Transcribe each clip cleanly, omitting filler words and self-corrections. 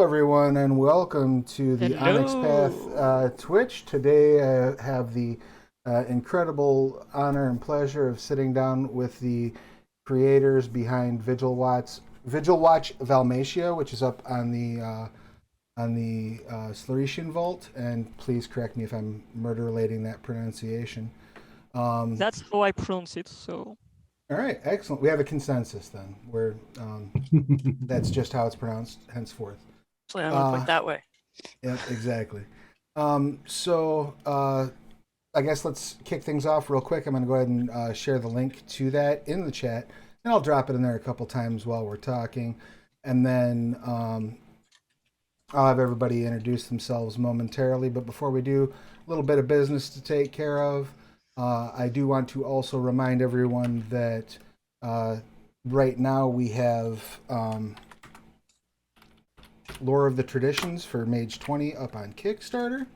everyone, and welcome to the Onyx Path Twitch. Today, I have the incredible honor and pleasure of sitting down with the creators behind Vigil Watch Valmatia, which is up on the Slarecian Vault. And please correct me if I'm murder-relating that pronunciation. That's how I pronounce it. So. All right, excellent. We have a consensus then. That's just how it's pronounced henceforth. Actually, I don't put that way. Yep, exactly. I guess let's kick things off real quick. I'm going to go ahead and share the link to that in the chat, and I'll drop it in there a couple times while we're talking, and then I'll have everybody introduce themselves momentarily. But before we do, a little bit of business to take care of. I do want to also remind everyone that right now we have Lore of the Traditions for Mage 20 up on Kickstarter.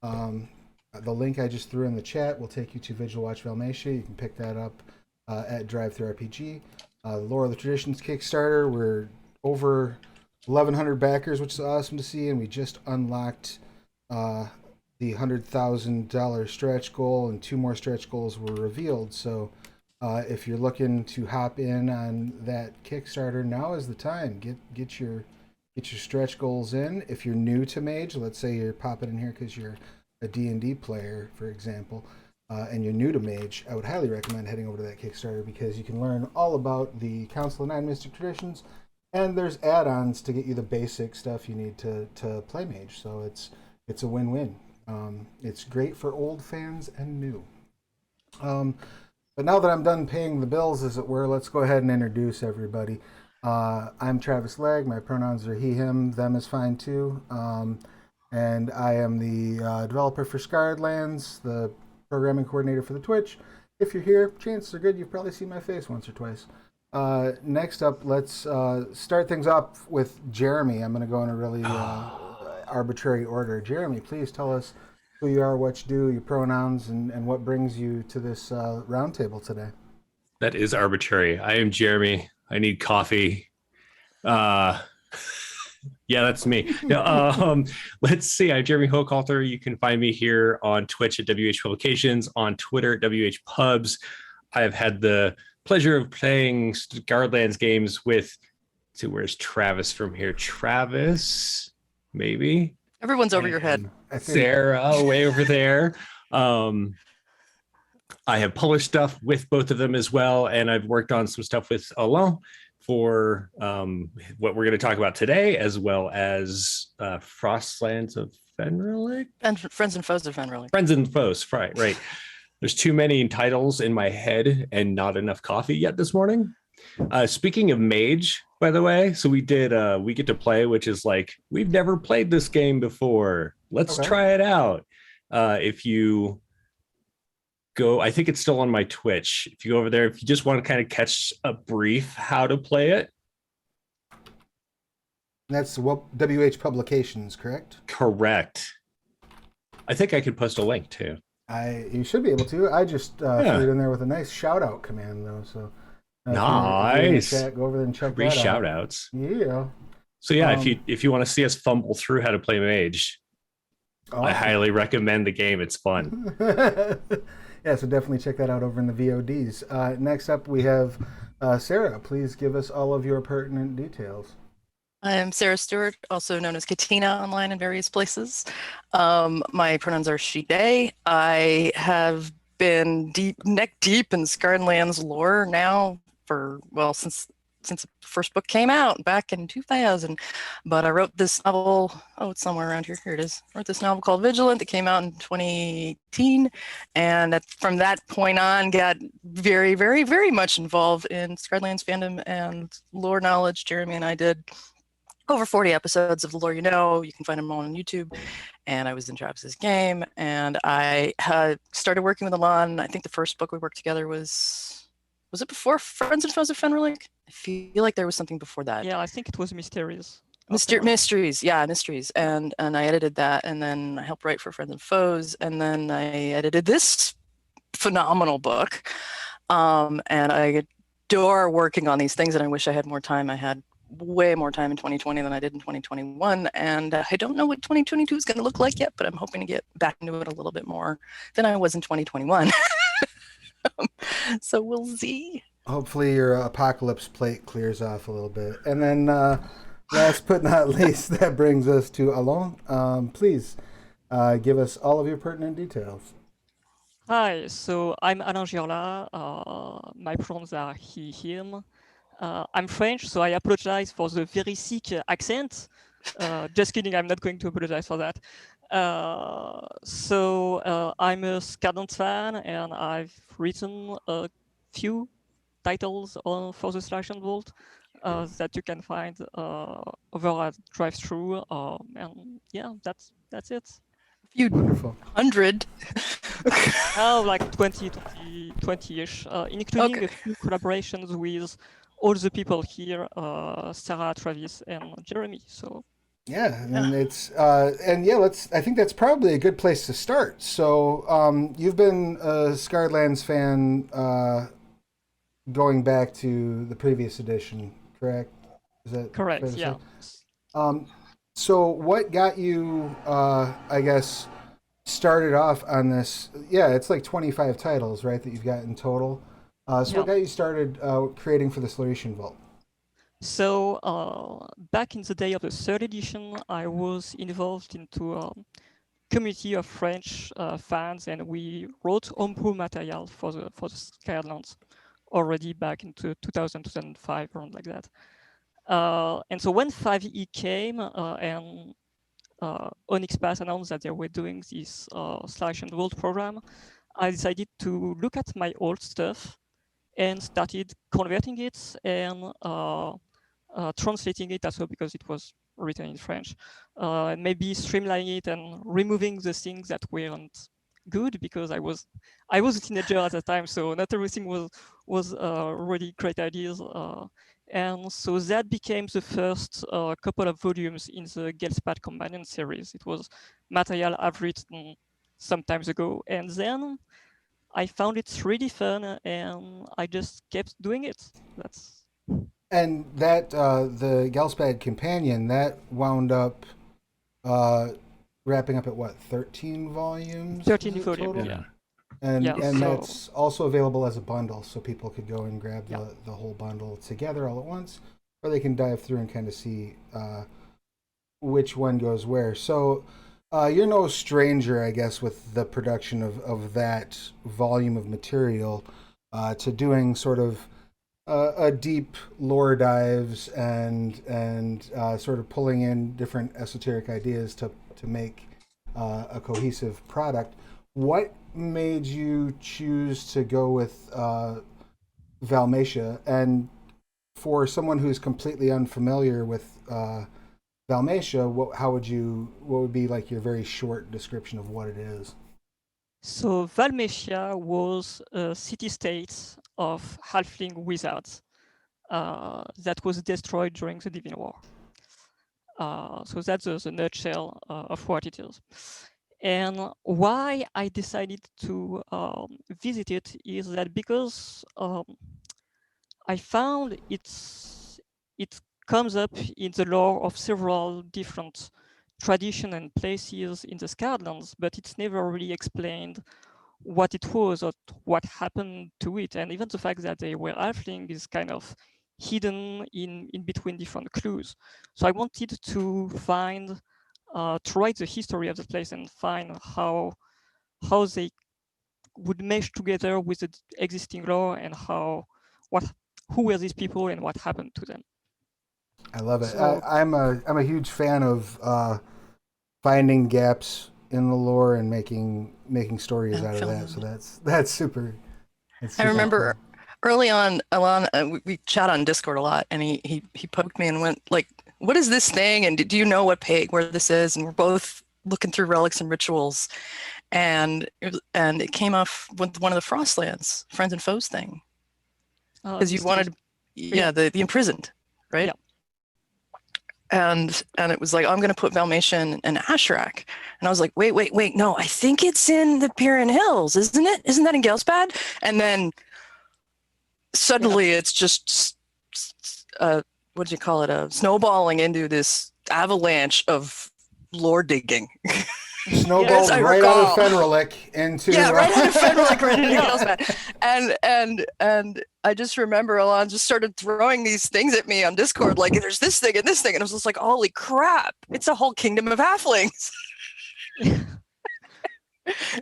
The link I just threw in the chat will take you to Vigil Watch Valmatia. You can pick that up at DriveThruRPG. Lore of the Traditions Kickstarter, we're over 1,100 backers, which is awesome to see, and we just unlocked the $100,000 stretch goal, and 2 more stretch goals were revealed. So if you're looking to hop in on that Kickstarter, now is the time. Get your stretch goals in. If you're new to Mage, let's say you're popping in here because you're a D&D player, for example, and you're new to Mage, I would highly recommend heading over to that Kickstarter because you can learn all about the Council of Nine Mystic Traditions, and there's add-ons to get you the basic stuff you need to play Mage. So it's a win-win. It's great for old fans and new. But now that I'm done paying the bills, as it were, let's go ahead and introduce everybody. I'm Travis Legge. My pronouns are he, him, them is fine too. And I am the developer for Scarred Lands, the programming coordinator for the Twitch. If you're here, chances are good you've probably seen my face once or twice. Next up, let's start things off with Jeremy. I'm going to go in a really arbitrary order. Jeremy, please tell us who you are, what you do, your pronouns, and what brings you to this roundtable today. That is arbitrary. I am Jeremy. I need coffee. Yeah, that's me. No, let's see. I'm Jeremy Hochhalter. You can find me here on Twitch at WH Publications, on Twitter at WH Pubs. I have had the pleasure of playing Scarred games with, where's Travis from here? Travis, maybe? Everyone's over your head. Sarah, way over there. I have published stuff with both of them as well, and I've worked on some stuff with Alain for what we're going to talk about today, as well as Frostlands of Fenrilik? And Friends and Foes of Fenrilik. Friends and Foes, right. There's too many titles in my head and not enough coffee yet this morning. Speaking of Mage, by the way, so we did We Get to Play, which is like, we've never played this game before. Let's try it out. If you go, I think it's still on my Twitch. If you go over there, if you just want to kind of catch a brief how to play it. That's WH Publications, correct? Correct. I think I could post a link too. You should be able to. I just threw it in there with a nice shout out command though. So nice. Chat, go over there and check Free that out. Shout outs. Yeah. So yeah, if you want to see us fumble through how to play Mage, awesome. I highly recommend the game. It's fun. Yeah, so definitely check that out over in the VODs. Next up, we have Sarah. Please give us all of your pertinent details. I'm Sarah Stewart, also known as Katina online in various places. My pronouns are she, they. I have been neck deep in Scarred Lands lore now for, well, since the first book came out back in 2000. But I wrote this novel, it's somewhere around here. Here it is. I wrote this novel called Vigilant that came out in 2018. And from that point on, got very, very, very much involved in Scarred Lands fandom and lore knowledge. Jeremy and I did over 40 episodes of The Lore You Know. You can find them all on YouTube. And I was in Travis's game. And I had started working with Alain. I think the first book we worked together was it before Friends and Foes of Fenrilik? I feel like there was something before that. Yeah, I think it was Mysteries. Mysteries. Yeah, Mysteries. And I edited that. And then I helped write for Friends and Foes. And then I edited this phenomenal book. And I adore working on these things. And I wish I had more time. I had way more time in 2020 than I did in 2021. And I don't know what 2022 is going to look like yet, but I'm hoping to get back into it a little bit more than I was in 2021. So we'll see. Hopefully your apocalypse plate clears off a little bit. And then last but not least, that brings us to Alain. Please give us all of your pertinent details. Hi, so I'm Alain Gioria. My pronouns are he, him. I'm French, so I apologize for the very thick accent. Just kidding, I'm not going to apologize for that. I'm a Scardance fan, and I've written a few titles for the Slarecian Vault that you can find over at Drive-Thru. And yeah, that's it. Few Wonderful. 100. Oh, like 20-ish, including Okay. a few collaborations with all the people here, Sarah, Travis, and Jeremy. So Yeah, and it's I think that's probably a good place to start. So you've been a Scarlands fan going back to the previous edition, correct? Is that correct, fair to yeah. say? So what got you, I guess, started off on this? Yeah, it's like 25 titles, right, that you've got in total. What got you started creating for the Slarecian Vault? So back in the day of the third edition, I was involved into a community of French fans, and we wrote homebrew material for the Skylands already back into 2000, 2005, around like that. And so when 5e came and Onyx Path announced that they were doing this Slarecian Vault program, I decided to look at my old stuff and started converting it and translating it as well, because it was written in French, and maybe streamlining it and removing the things that weren't good, because I was a teenager at the time, so not everything was really great ideas. And so that became the first couple of volumes in the Gelspad Companion series. It was material I've written some time ago, and then I found it really fun, and I just kept doing it. And that the Gelspad Companion, that wound up wrapping up at what, 13 volumes? 13 was it volumes, total? yeah. And Yeah, and so- that's also available as a bundle, so people could go and grab Yeah. the whole bundle together all at once, or they can dive through and kind of see which one goes where. So you're no stranger, I guess, with the production of that volume of material to doing sort of a deep lore dives and sort of pulling in different esoteric ideas to make a cohesive product. What made you choose to go with Valmatia? And for someone who's completely unfamiliar with Valmatia, what would be like your very short description of what it is? So Valmatia was a city-state of halfling wizards that was destroyed during the Divine War. So that's the nutshell of what it is. And why I decided to visit it is that because I found it comes up in the lore of several different traditions and places in the Scarlands, but it's never really explained what it was or what happened to it. And even the fact that they were halfling is kind of hidden in between different clues. So I wanted to find, to write the history of the place and find how they would mesh together with the existing lore, and who were these people and what happened to them. I love it. So- I'm a huge fan of finding gaps in the lore and making stories out of that. So that's super. I remember early on, Alain, we chat on Discord a lot, and he poked me and went like, "What is this thing? And do you know where this is?" And we're both looking through relics and rituals, and it came off with one of the Frostlands Friends and Foes thing, because you wanted, the imprisoned, right? Yeah. And it was like, I'm going to put Valmatia and Ashrak. And I was like, wait, no, I think it's in the Piran Hills, isn't it? Isn't that in Gelspad? And then suddenly it's just what do you call it? Snowballing into this avalanche of lore digging. Snowballed As I right out of recall. Fenrilic into Yeah, right out of Fenrilic, right into Yeah. Gilsman. And I just remember Alain just started throwing these things at me on Discord, like there's this thing and this thing, and I was just like, holy crap! It's a whole kingdom of halflings. Yeah,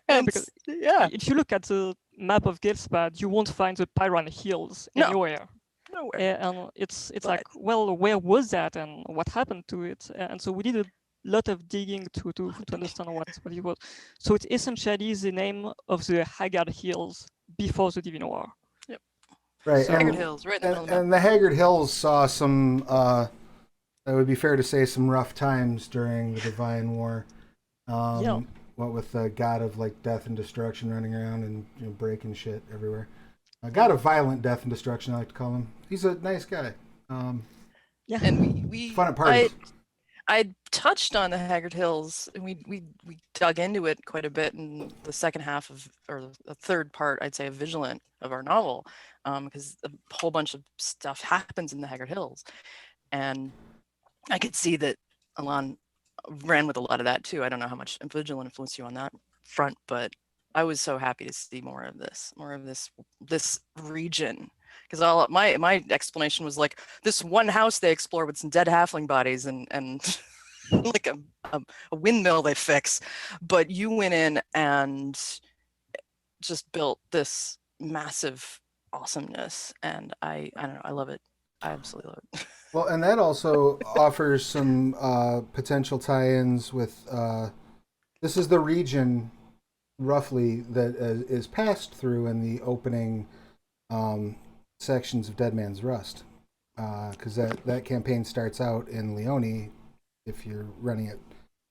And because yeah, if you look at the map of Gilspad, you won't find the Pyran Hills No. anywhere. nowhere. And it's But- like, well, where was that and what happened to it? And so we did a lot of digging to understand what it was. So it's essentially the name of the Haggard Hills before the Divine War. Right, So- Haggard Hills, right in the middle of the map. and the Haggard Hills saw some, it would be fair to say, some rough times during the Divine War. Yeah. What with the god of like death and destruction running around and breaking shit everywhere. A god of violent death and destruction, I like to call him. He's a nice guy. Yeah. And we Fun at parties. I touched on the Haggard Hills, and we dug into it quite a bit in the second half of, or the third part, I'd say, of Vigilant of our novel, because a whole bunch of stuff happens in the Haggard Hills, and I could see that Alain ran with a lot of that too. I don't know how much Vigilant influenced you on that front, but I was so happy to see more of this region. Because all my explanation was like this one house they explore with some dead halfling bodies and like a windmill they fix, but you went in and just built this massive awesomeness, and I don't know, I love it. I absolutely love it. Well, and that also offers some potential tie-ins with. This is the region, roughly, that is passed through in the opening sections of Dead Man's Rust, because that campaign starts out in Leone, if you're running it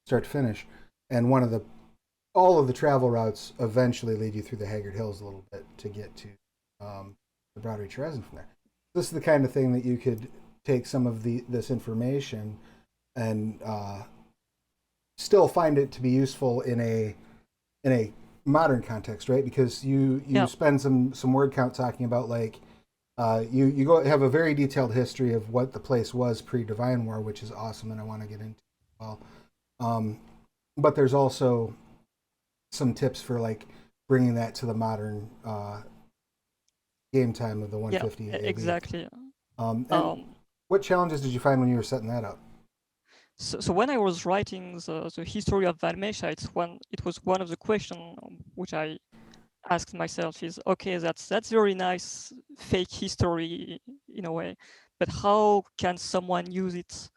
start to finish, and all of the travel routes eventually lead you through the Haggard Hills a little bit to get to the Broad Reach Resin from there. This is the kind of thing that you could take some of this information and still find it to be useful in a modern context, right? Because you spend some word count talking about like you go have a very detailed history of what the place was pre-Divine War, which is awesome, and I want to get into as well. But there's also some tips for like bringing that to the modern game time of the 150. Yeah, AD. exactly. And what challenges did you find when you were setting that up? So when I was writing the history of Valmatia, it was one of the questions which I asked myself is, okay, that's very nice fake history in a way, but how can someone use it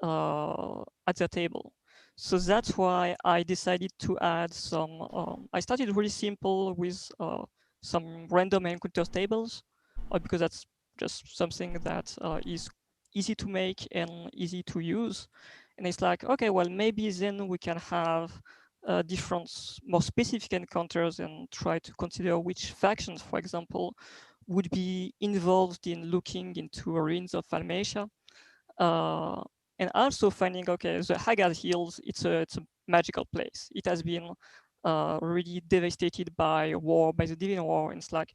at their table? So that's why I decided to add some, I started really simple with some random encounter tables, because that's just something that is easy to make and easy to use. And it's like, okay, well, maybe then we can have different, more specific encounters and try to consider which factions, for example, would be involved in looking into ruins of Valmatia. And also finding, okay, the Haggard Hills, it's a magical place. It has been really devastated by war, by the Divine War. And it's like,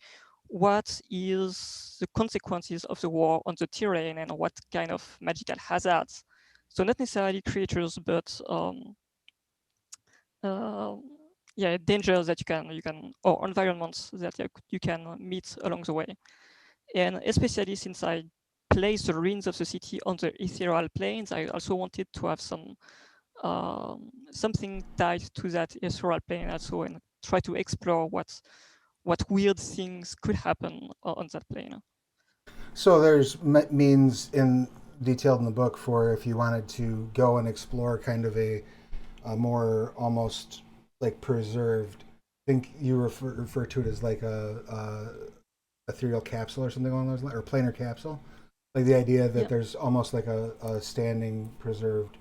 what is the consequences of the war on the terrain and what kind of magical hazards? So not necessarily creatures, but dangers that you can, or environments that you can meet along the way. And especially since I place the ruins of the city on the ethereal planes, I also wanted to have some something tied to that ethereal plane also, and try to explore what weird things could happen on that plane. So there's means detailed in the book for if you wanted to go and explore kind of a more almost like preserved. I think you refer to it as like a ethereal capsule or something along those lines, or planar capsule. Like the idea that there's almost like a standing preserved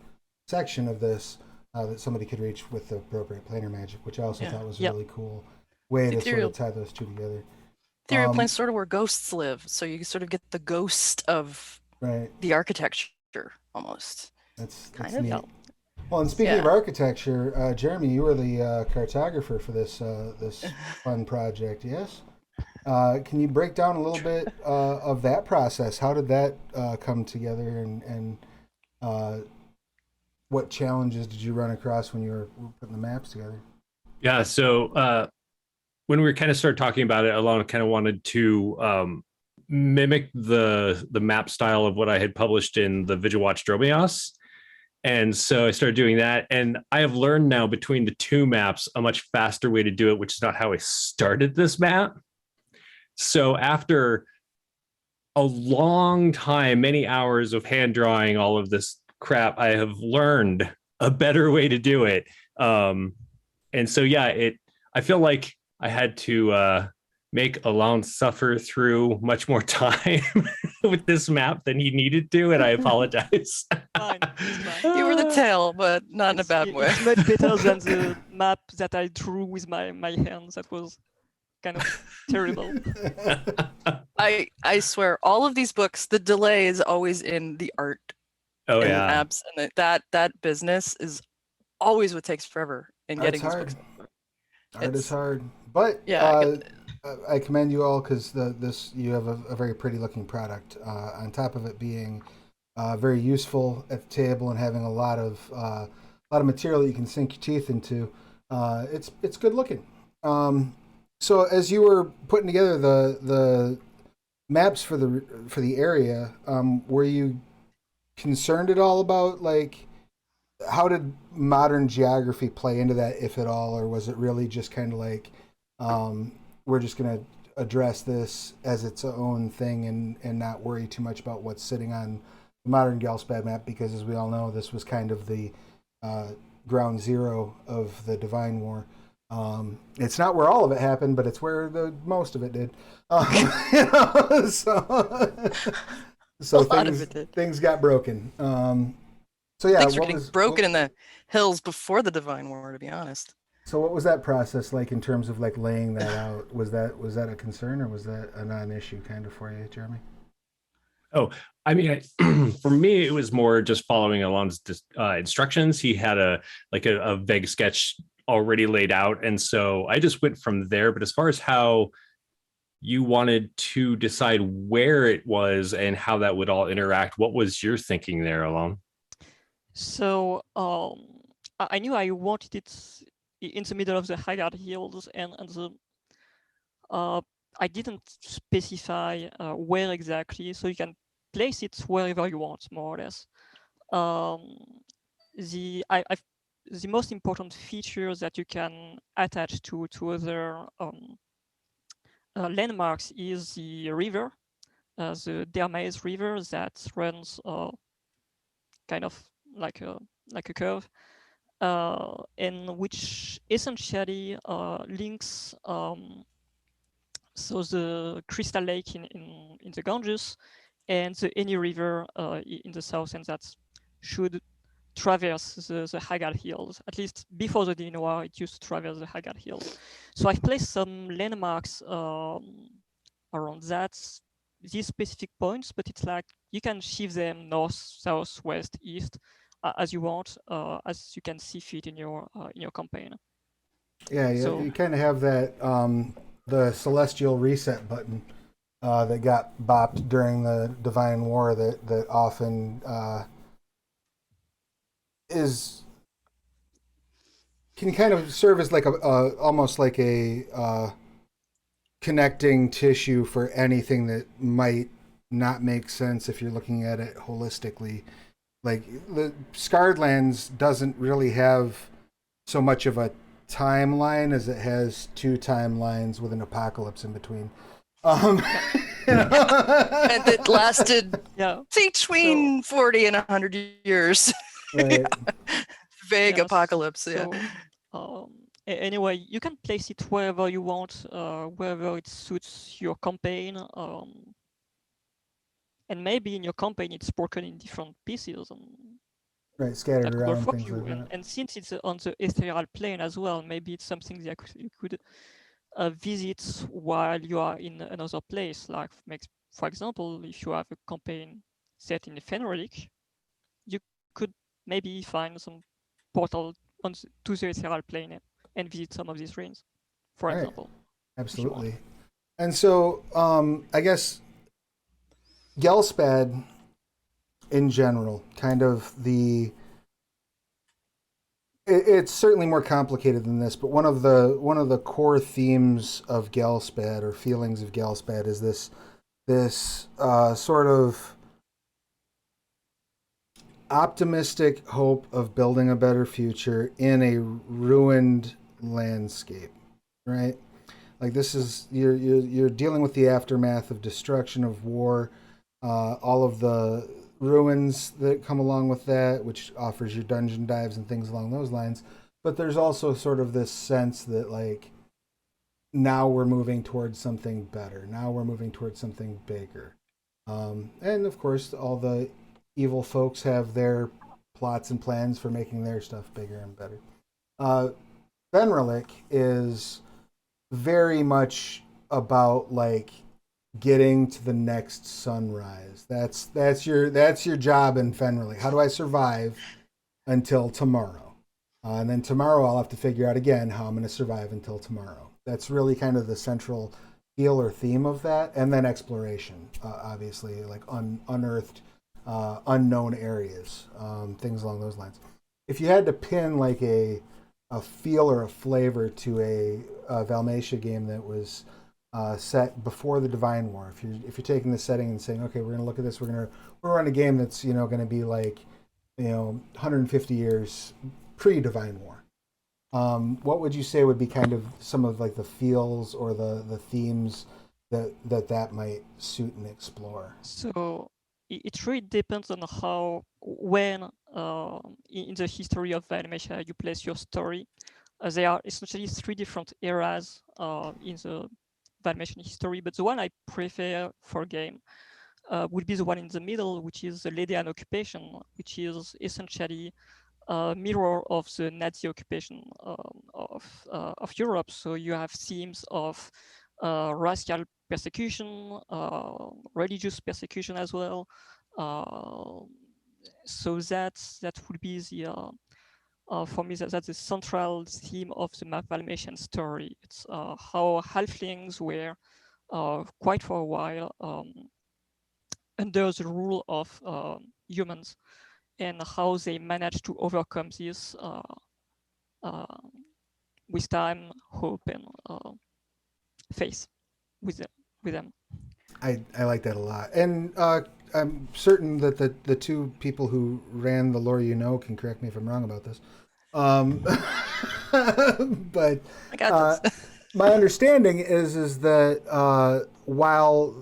section of this that somebody could reach with the appropriate planar magic, which I also thought was a really cool way to sort of tie those two together. Ethereal plane's sort of where ghosts live, so you sort of get the ghost of the architecture almost. That's kind of neat. yeah. Well, and speaking of architecture, Jeremy, you were the cartographer for this fun project, yes? Can you break down a little bit of that process? How did that come together, and what challenges did you run across when you were putting the maps together? Yeah, so when we kind of started talking about it, Alana kind of wanted to mimic the map style of what I had published in the Vigil Watch Dromios. And so I started doing that. And I have learned now between the two maps a much faster way to do it, which is not how I started this map. So after a long time, many hours of hand drawing all of this crap, I have learned a better way to do it. And so, yeah, I feel like I had to make Alain suffer through much more time with this map than he needed to, and I apologize. Fine, it's fine. You were the tail, but not in a bad way. It's much better than the map that I drew with my hands. That was kind of terrible. I swear, all of these books, the delay is always in the art Oh, and the yeah. maps, and that business is always what takes forever in getting these books. Art is hard, but Yeah, I commend you all because you have a very pretty looking product. On top of it being very useful at the table and having a lot of material that you can sink your teeth into, it's good looking. So as you were putting together the maps for the area, were you concerned at all about, like, how did modern geography play into that, if at all, or was it really just kind of like, we're just going to address this as its own thing and not worry too much about what's sitting on the modern Galspad map, because as we all know, this was kind of the ground zero of the Divine War. It's not where all of it happened, but it's where the most of it did. So things got broken. So yeah, things were getting broken in the hills before the Divine War, to be honest. So what was that process like in terms of like laying that out? Was that a concern, or was that a non-issue kind of for you, Jeremy? Oh, I mean, for me, it was more just following Alain's instructions. He had a vague sketch already laid out, and so I just went from there. But as far as how you wanted to decide where it was and how that would all interact, what was your thinking there, Alain? So I knew I wanted it in the middle of the Haggard Hills, and I didn't specify where exactly, so you can place it wherever you want, more or less. The most important feature that you can attach to other landmarks is the river, the Dermaes River that runs kind of like a curve, and which essentially links so the Crystal Lake in the Ganges and the Eni River in the south, and that should traverse the Haggard Hills. At least before the Dinoir, it used to traverse the Haggard Hills. So I've placed some landmarks around these specific points, but it's like you can shift them north, south, west, east, as you want, as you can see fit in your campaign. Yeah, so, you kind of have that the celestial reset button that got bopped during the Divine War that often can kind of serve as like almost like a connecting tissue for anything that might not make sense if you're looking at it holistically. Like the Scarred Lands doesn't really have so much of a timeline as it has two timelines with an apocalypse in between. And it lasted between 40 and 100 years. Right. Vague apocalypse. So, anyway, you can place it wherever you want, wherever it suits your campaign. And maybe in your campaign it's broken in different pieces. Right, scattered around things you. like that. And since it's on the ethereal plane as well, maybe it's something that you could visit while you are in another place. Like, for example, if you have a campaign set in Fenric, you could maybe find some portal to the ethereal plane and visit some of these ruins, for example. Absolutely. And so, I guess Gelspad in general, kind of it's certainly more complicated than this, but one of the core themes of Gelspad, or feelings of Gelspad, is this sort of optimistic hope of building a better future in a ruined landscape, right? Like, this is, you're dealing with the aftermath of destruction, of war, all of the ruins that come along with that, which offers you dungeon dives and things along those lines. But there's also sort of this sense that, like, now we're moving towards something better. Now we're moving towards something bigger. And of course, all the evil folks have their plots and plans for making their stuff bigger and better. Venrelic is very much about, like, getting to the next sunrise. That's your job in Fenrilic. How do I survive until tomorrow? And then tomorrow I'll have to figure out again how I'm going to survive until tomorrow. That's really kind of the central feel or theme of that. And then exploration, obviously, like unearthed, unknown areas, things along those lines. If you had to pin like a feel or a flavor to a Valmatia game that was set before the Divine War, if you're taking the setting and saying, okay, we're going to look at this, we're going to run a game that's going to be like 150 years pre-Divine War. What would you say would be kind of some of like the feels or the themes that might suit and explore? So it really depends on when in the history of Valmatia you place your story. There are essentially three different eras in the Valmatian history, but the one I prefer for game would be the one in the middle, which is the Legge occupation, which is essentially a mirror of the Nazi occupation of Europe. So you have themes of racial persecution, religious persecution as well. So that would be the for me, that's the central theme of the Valmatian story. It's how halflings were quite for a while under the rule of humans, and how they managed to overcome this with time, hope, and faith with them. I like that a lot. And I'm certain that the two people who ran the Lore can correct me if I'm wrong about this. But I got this. my understanding is that while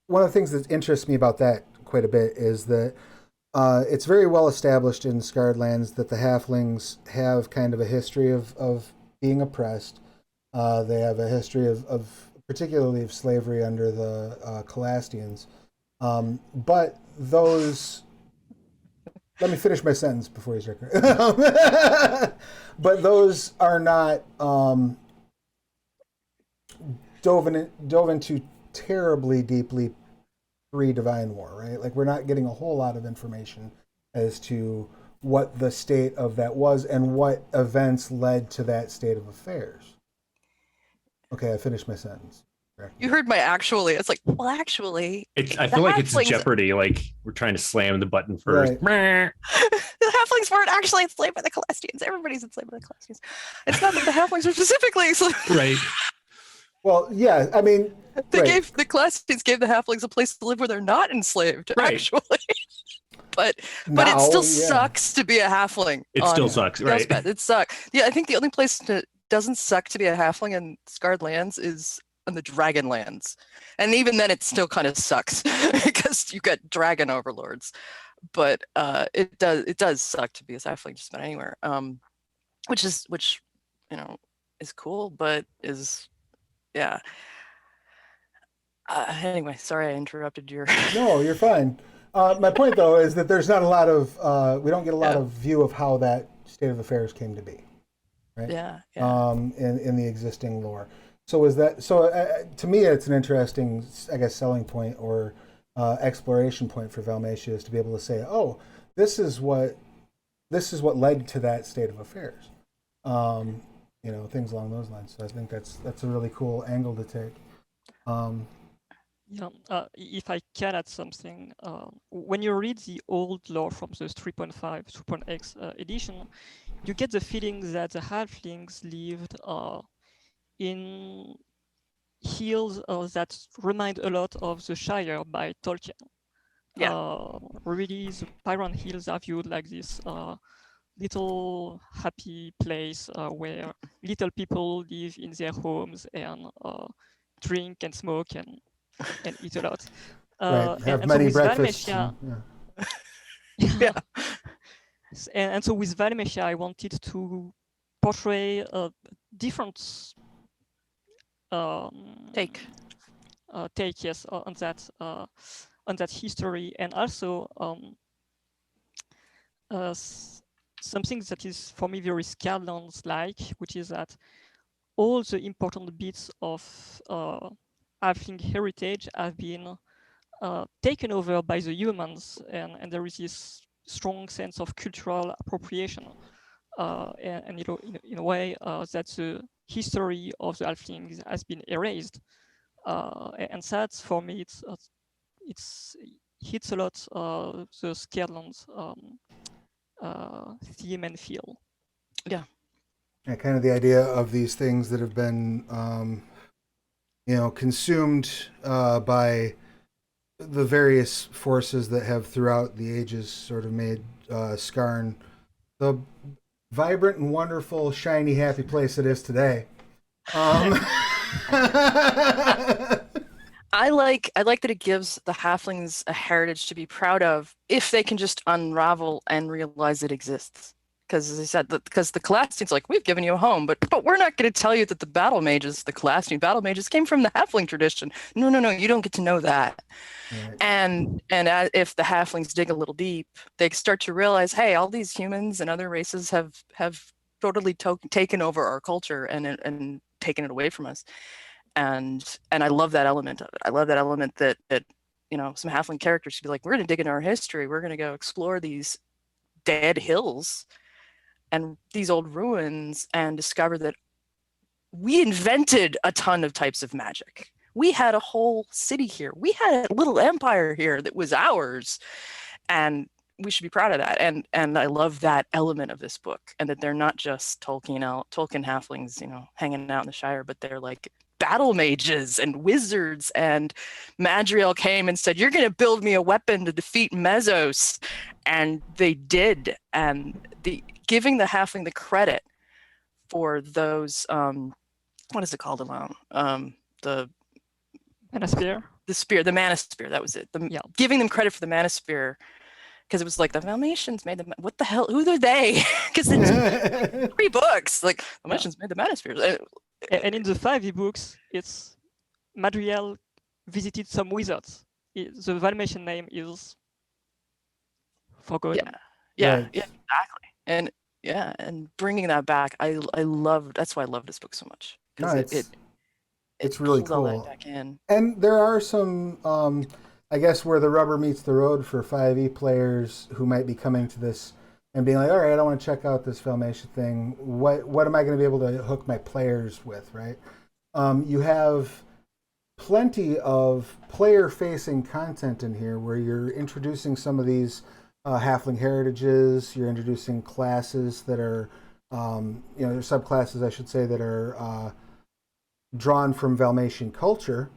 one of the things that interests me about that quite a bit is that it's very well established in Scarred Lands that the halflings have kind of a history of being oppressed. They have a history of particularly of slavery under the Calastians. But those... Let me finish my sentence before you start. But those are not dove into terribly deeply pre-Divine War, right? Like, we're not getting a whole lot of information as to what the state of that was and what events led to that state of affairs. Okay, I finished my sentence. You heard my actually. It's like, well, actually, I feel like it's Jeopardy. Like, we're trying to slam the button first. Right. The halflings weren't actually enslaved by the Calastians. Everybody's enslaved by the Calastians. It's not that the halflings were specifically enslaved. Right. Well, yeah, I mean, The Calastians gave the halflings a place to live where they're not enslaved, actually. But it still sucks to be a halfling. It still sucks, right? It sucks. Yeah, I think the only place that doesn't suck to be a halfling in Scarred Lands is on the Dragonlands, and even then it still kind of sucks because you got dragon overlords. But it does suck to be a halfling just about anywhere, which is cool, but is anyway, sorry I interrupted your No, you're fine. My point though is that there's not a lot of we don't get a lot of view of how that state of affairs came to be, right? In the existing lore. So to me, it's an interesting, I guess, selling point or exploration point for Valmatia, is to be able to say, oh, this is what led to that state of affairs. Things along those lines. So I think that's a really cool angle to take. Yeah, if I can add something, when you read the old lore from the 3.5, 3.x edition, you get the feeling that the halflings lived in hills that remind a lot of the Shire by Tolkien. Yeah. Really, the Pyron Hills are viewed like this little happy place where little people live in their homes and drink and smoke and eat a lot. Right. Have And so many with breakfasts. Valmatia, Yeah. and so with Valmatia, I wanted to portray a different Take. take, yes, on that history, and also something that is for me very Scanlands-like, which is that all the important bits of halfling heritage have been taken over by the humans, and there is this strong sense of cultural appropriation, and you know, in a way that the history of the halflings has been erased, and that for me it's hits a lot the Scarelands theme and feel. Yeah. And kind of the idea of these things that have been, consumed by the various forces that have throughout the ages sort of made Skarn the vibrant and wonderful, shiny, happy place it is today. I like that it gives the halflings a heritage to be proud of if they can just unravel and realize it exists. Because as I said, because the Calastians like, we've given you a home, but we're not going to tell you that the battle mages, the Calastian battle mages, came from the halfling tradition. No, you don't get to know that. Right. And if the halflings dig a little deep, they start to realize, hey, all these humans and other races have totally taken over our culture and taken it away from us. And I love that element of it. I love that element that some halfling characters could be like, we're going to dig into our history. We're going to go explore these dead hills and these old ruins and discover that we invented a ton of types of magic. We had a whole city here. We had a little empire here that was ours, and we should be proud of that. And I love that element of this book, and that they're not just Tolkien halflings, hanging out in the Shire, but they're like battle mages and wizards. And Madriel came and said, "You're going to build me a weapon to defeat Mesos," and they did. And giving the halfling the credit for those what is it called, Alain? The Manosphere. The spear, the Manosphere, that was it. Giving them credit for the Manosphere, because it was like the Valmatians made them. What the hell? Who are they? Because it's 3 books. Like the Valmatians made the Manospheres. And in the 5e books, it's Madriel visited some wizards. The Valmatian name is forgotten. Yeah, Right. yeah, exactly. And and bringing that back, I love. That's why I love this book so much, because it's really pulls all cool. that back in. And there are some, I guess, where the rubber meets the road for 5e players who might be coming to this and being like, all right, I want to check out this Valmatia thing. What am I going to be able to hook my players with, right? You have plenty of player-facing content in here where you're introducing some of these halfling heritages. You're introducing classes that are, there's subclasses, I should say, that are drawn from Valmatian culture.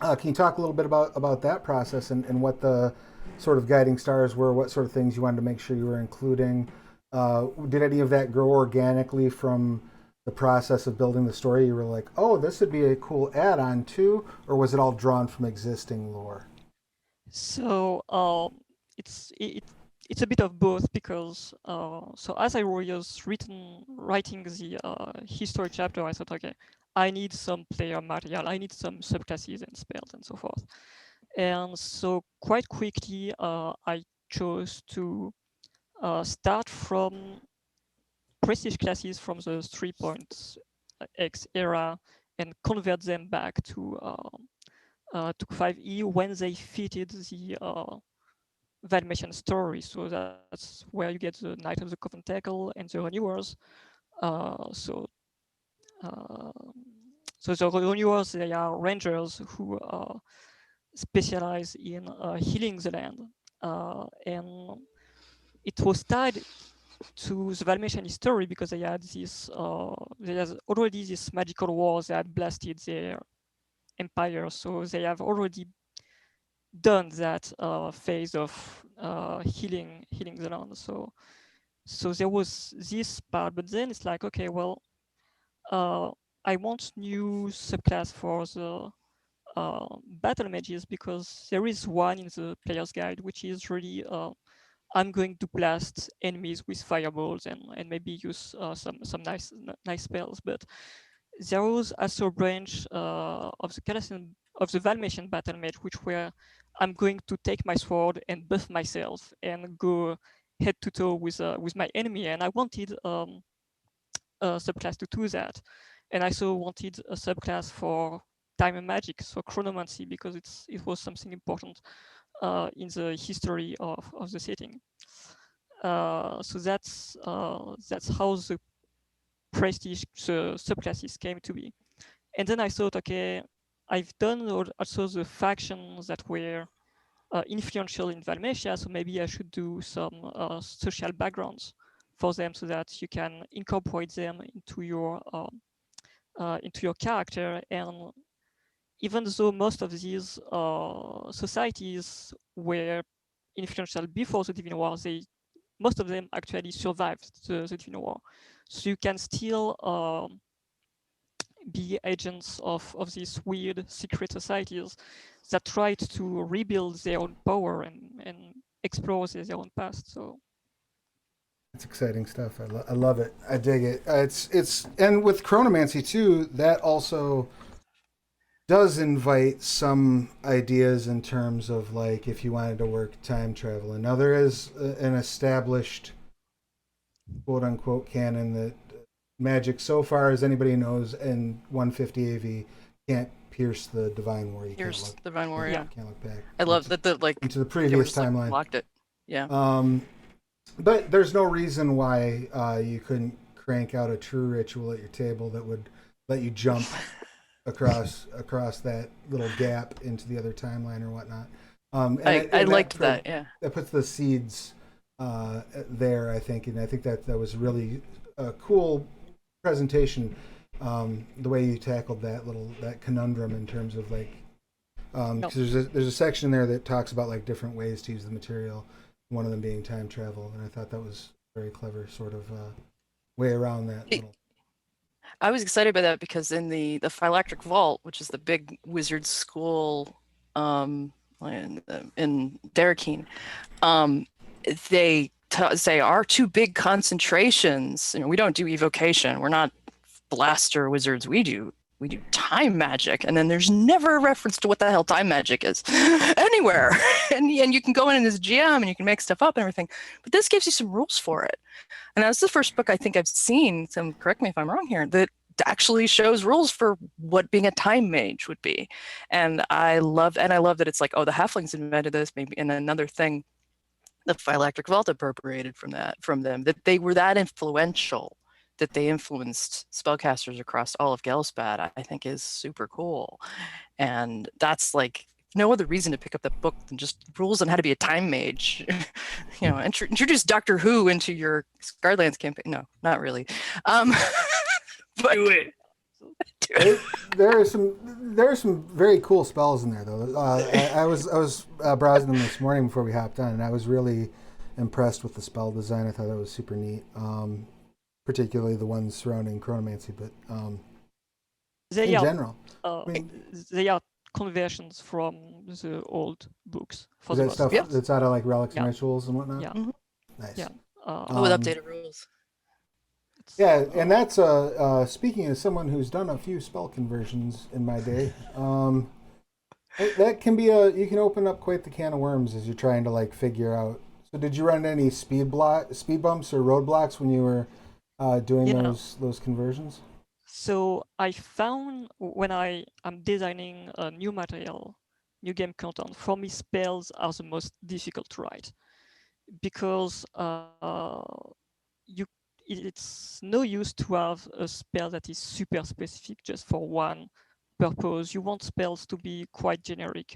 Can you talk a little bit about that process and what the sort of guiding stars were, what sort of things you wanted to make sure you were including? Did any of that grow organically from the process of building the story? You were like, oh, this would be a cool add-on too, or was it all drawn from existing lore? So it's a bit of both, because so as I was writing the history chapter, I thought, okay, I need some player material, I need some subclasses and spells and so forth. And so quite quickly, I chose to start from prestige classes from the 3.x era and convert them back to 5e when they fitted the Valmatian story. So that's where you get the Knight of the Conventacle and the Renewers. So the renewers, they are rangers who specialize in healing the land, and it was tied to the Valmatian history because they had this, they had already this magical wars that had blasted their empire, so they have already done that phase of healing the land. So there was this part, but then it's like, okay, well, I want new subclass for the battle mages because there is one in the player's guide, which is really I'm going to blast enemies with fireballs and maybe use some nice spells. But there was also a branch of the Valmatian battle mage, which where I'm going to take my sword and buff myself and go head to toe with my enemy, and I wanted a subclass to do that, and I also wanted a subclass for time and magic, so chronomancy, because it was something important in the history of the setting. So that's how the prestige, the subclasses came to be. And then I thought, okay, I've done also the factions that were influential in Valmatia, so maybe I should do some social backgrounds for them so that you can incorporate them into your character. And even though most of these societies were influential before the Divine War, most of them actually survived the Divine War. So you can still be agents of these weird secret societies that tried to rebuild their own power and explore their own past. So it's exciting stuff. I love it. I dig it. It's and with chronomancy too, that also does invite some ideas in terms of like if you wanted to work time travel. And now there is an established quote unquote canon that magic, so far as anybody knows, in 150 AV can't pierce the Divine War. You Here's can't look, Divine War, yeah. can't look back. I love that the like into the they previous just, like, timeline. locked it. Yeah. But there's no reason why you couldn't crank out a true ritual at your table that would let you jump across that little gap into the other timeline or whatnot. I liked that. Yeah. That puts the seeds there, I think, and I think that was really a cool presentation. The way you tackled that conundrum in terms of like, because there's a section there that talks about like different ways to use the material. One of them being time travel, and I thought that was a very clever sort of way around that. I was excited by that because in the Phylacteric Vault, which is the big wizard school in Derakeen, they say our two big concentrations. We don't do evocation. We're not blaster wizards. We do time magic, and then there's never a reference to what the hell time magic is anywhere. and you can go in as a GM and you can make stuff up and everything, but this gives you some rules for it. And that's the first book I think I've seen, so correct me if I'm wrong here, that actually shows rules for what being a time mage would be. And I love that it's like, oh, the halflings invented this, maybe. And another thing, the Phylacteric Vault appropriated from them, that they were that influential, that they influenced spellcasters across all of Gelspad, I think is super cool. And that's like no other reason to pick up that book than just rules on how to be a time mage. Introduce Doctor Who into your Scarlands campaign. No, not really. But do it. There are some very cool spells in there, though. I was browsing them this morning before we hopped on, and I was really impressed with the spell design. I thought that was super neat, particularly the ones surrounding chronomancy. But in general, they are conversions from the old books. For that stuff that's out of like relics and rituals and whatnot. Yeah. Nice. Yeah. With updated rules. Yeah, and that's speaking as someone who's done a few spell conversions in my day. That can be you can open up quite the can of worms as you're trying to like figure out. So, did you run any speed bumps or roadblocks when you were doing those conversions? So I found when I'm designing a new material, new game content, for me spells are the most difficult to write because it's no use to have a spell that is super specific just for one purpose. You want spells to be quite generic,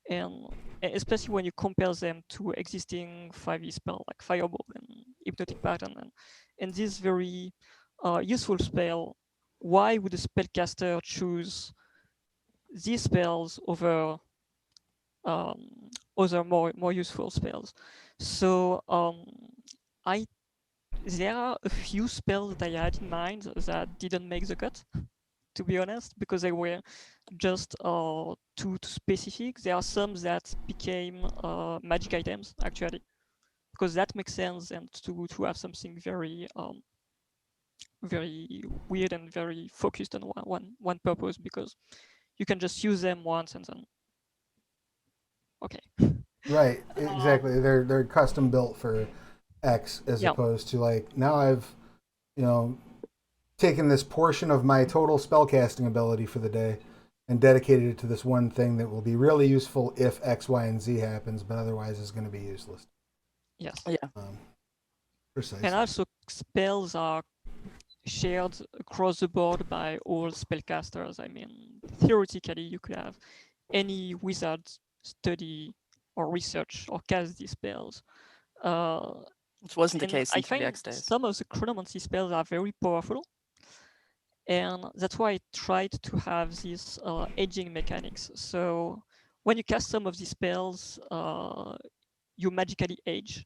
and especially when you compare them to existing 5e spells like Fireball and Hypnotic Pattern and this very useful spell. Why would a spellcaster choose these spells over other more useful spells? So there are a few spells that I had in mind that didn't make the cut, to be honest, because they were just too specific. There are some that became magic items, actually, because that makes sense, and to have something very very weird and very focused on one purpose, because you can just use them once and then okay. Right, exactly. They're custom built for X as opposed to like now I've taken this portion of my total spellcasting ability for the day and dedicated it to this one thing that will be really useful if X, Y, and Z happens, but otherwise is going to be useless. Yes. Yeah. Precisely. And also spells are shared across the board by all spellcasters. I mean, theoretically, you could have any wizard study or research or cast these spells. Which wasn't the and case I in find 3X days. some of the chronomancy spells are very powerful. And that's why I tried to have these aging mechanics. So when you cast some of these spells, you magically age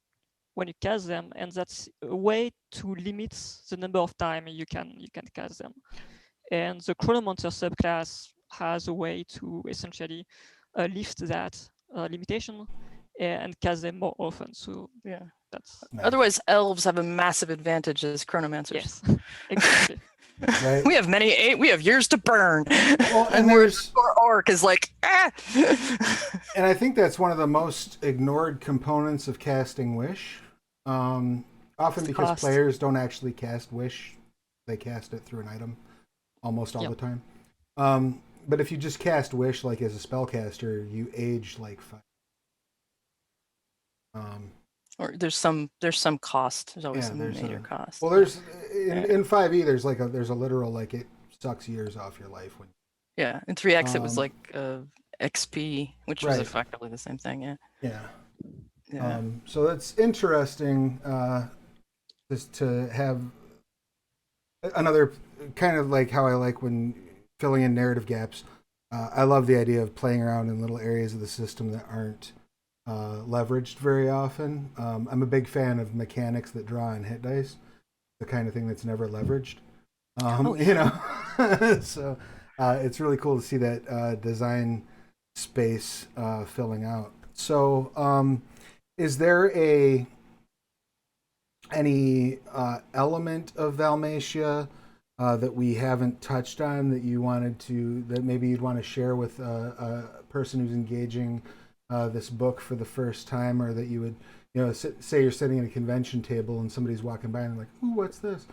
when you cast them, and that's a way to limit the number of time you can cast them. And the Chronomancer subclass has a way to essentially lift that limitation and cast them more often. So yeah, that's nice. Otherwise, elves have a massive advantage as chronomancers. Yes, exactly. Right. We have years to burn. Well, and there's orc is like ah. And I think that's one of the most ignored components of casting Wish. Often because cost. players don't actually cast Wish, they cast it through an item almost all the time. But if you just cast Wish like as a spellcaster, you age like 5. Or there's some cost. There's always some there's major cost. Well, there's in 5e there's a literal like it sucks years off your life when. Yeah, in 3X it was like XP, which was effectively the same thing. Yeah. So that's interesting. Just to have another kind of like how I like when filling in narrative gaps. I love the idea of playing around in little areas of the system that aren't leveraged very often. I'm a big fan of mechanics that draw on hit dice, the kind of thing that's never leveraged. So it's really cool to see that design space filling out. So is there any element of Valmatia that we haven't touched on that maybe you'd want to share with a person who's engaging this book for the first time, or that you would, say you're sitting at a convention table and somebody's walking by and they're like, ooh, what's this?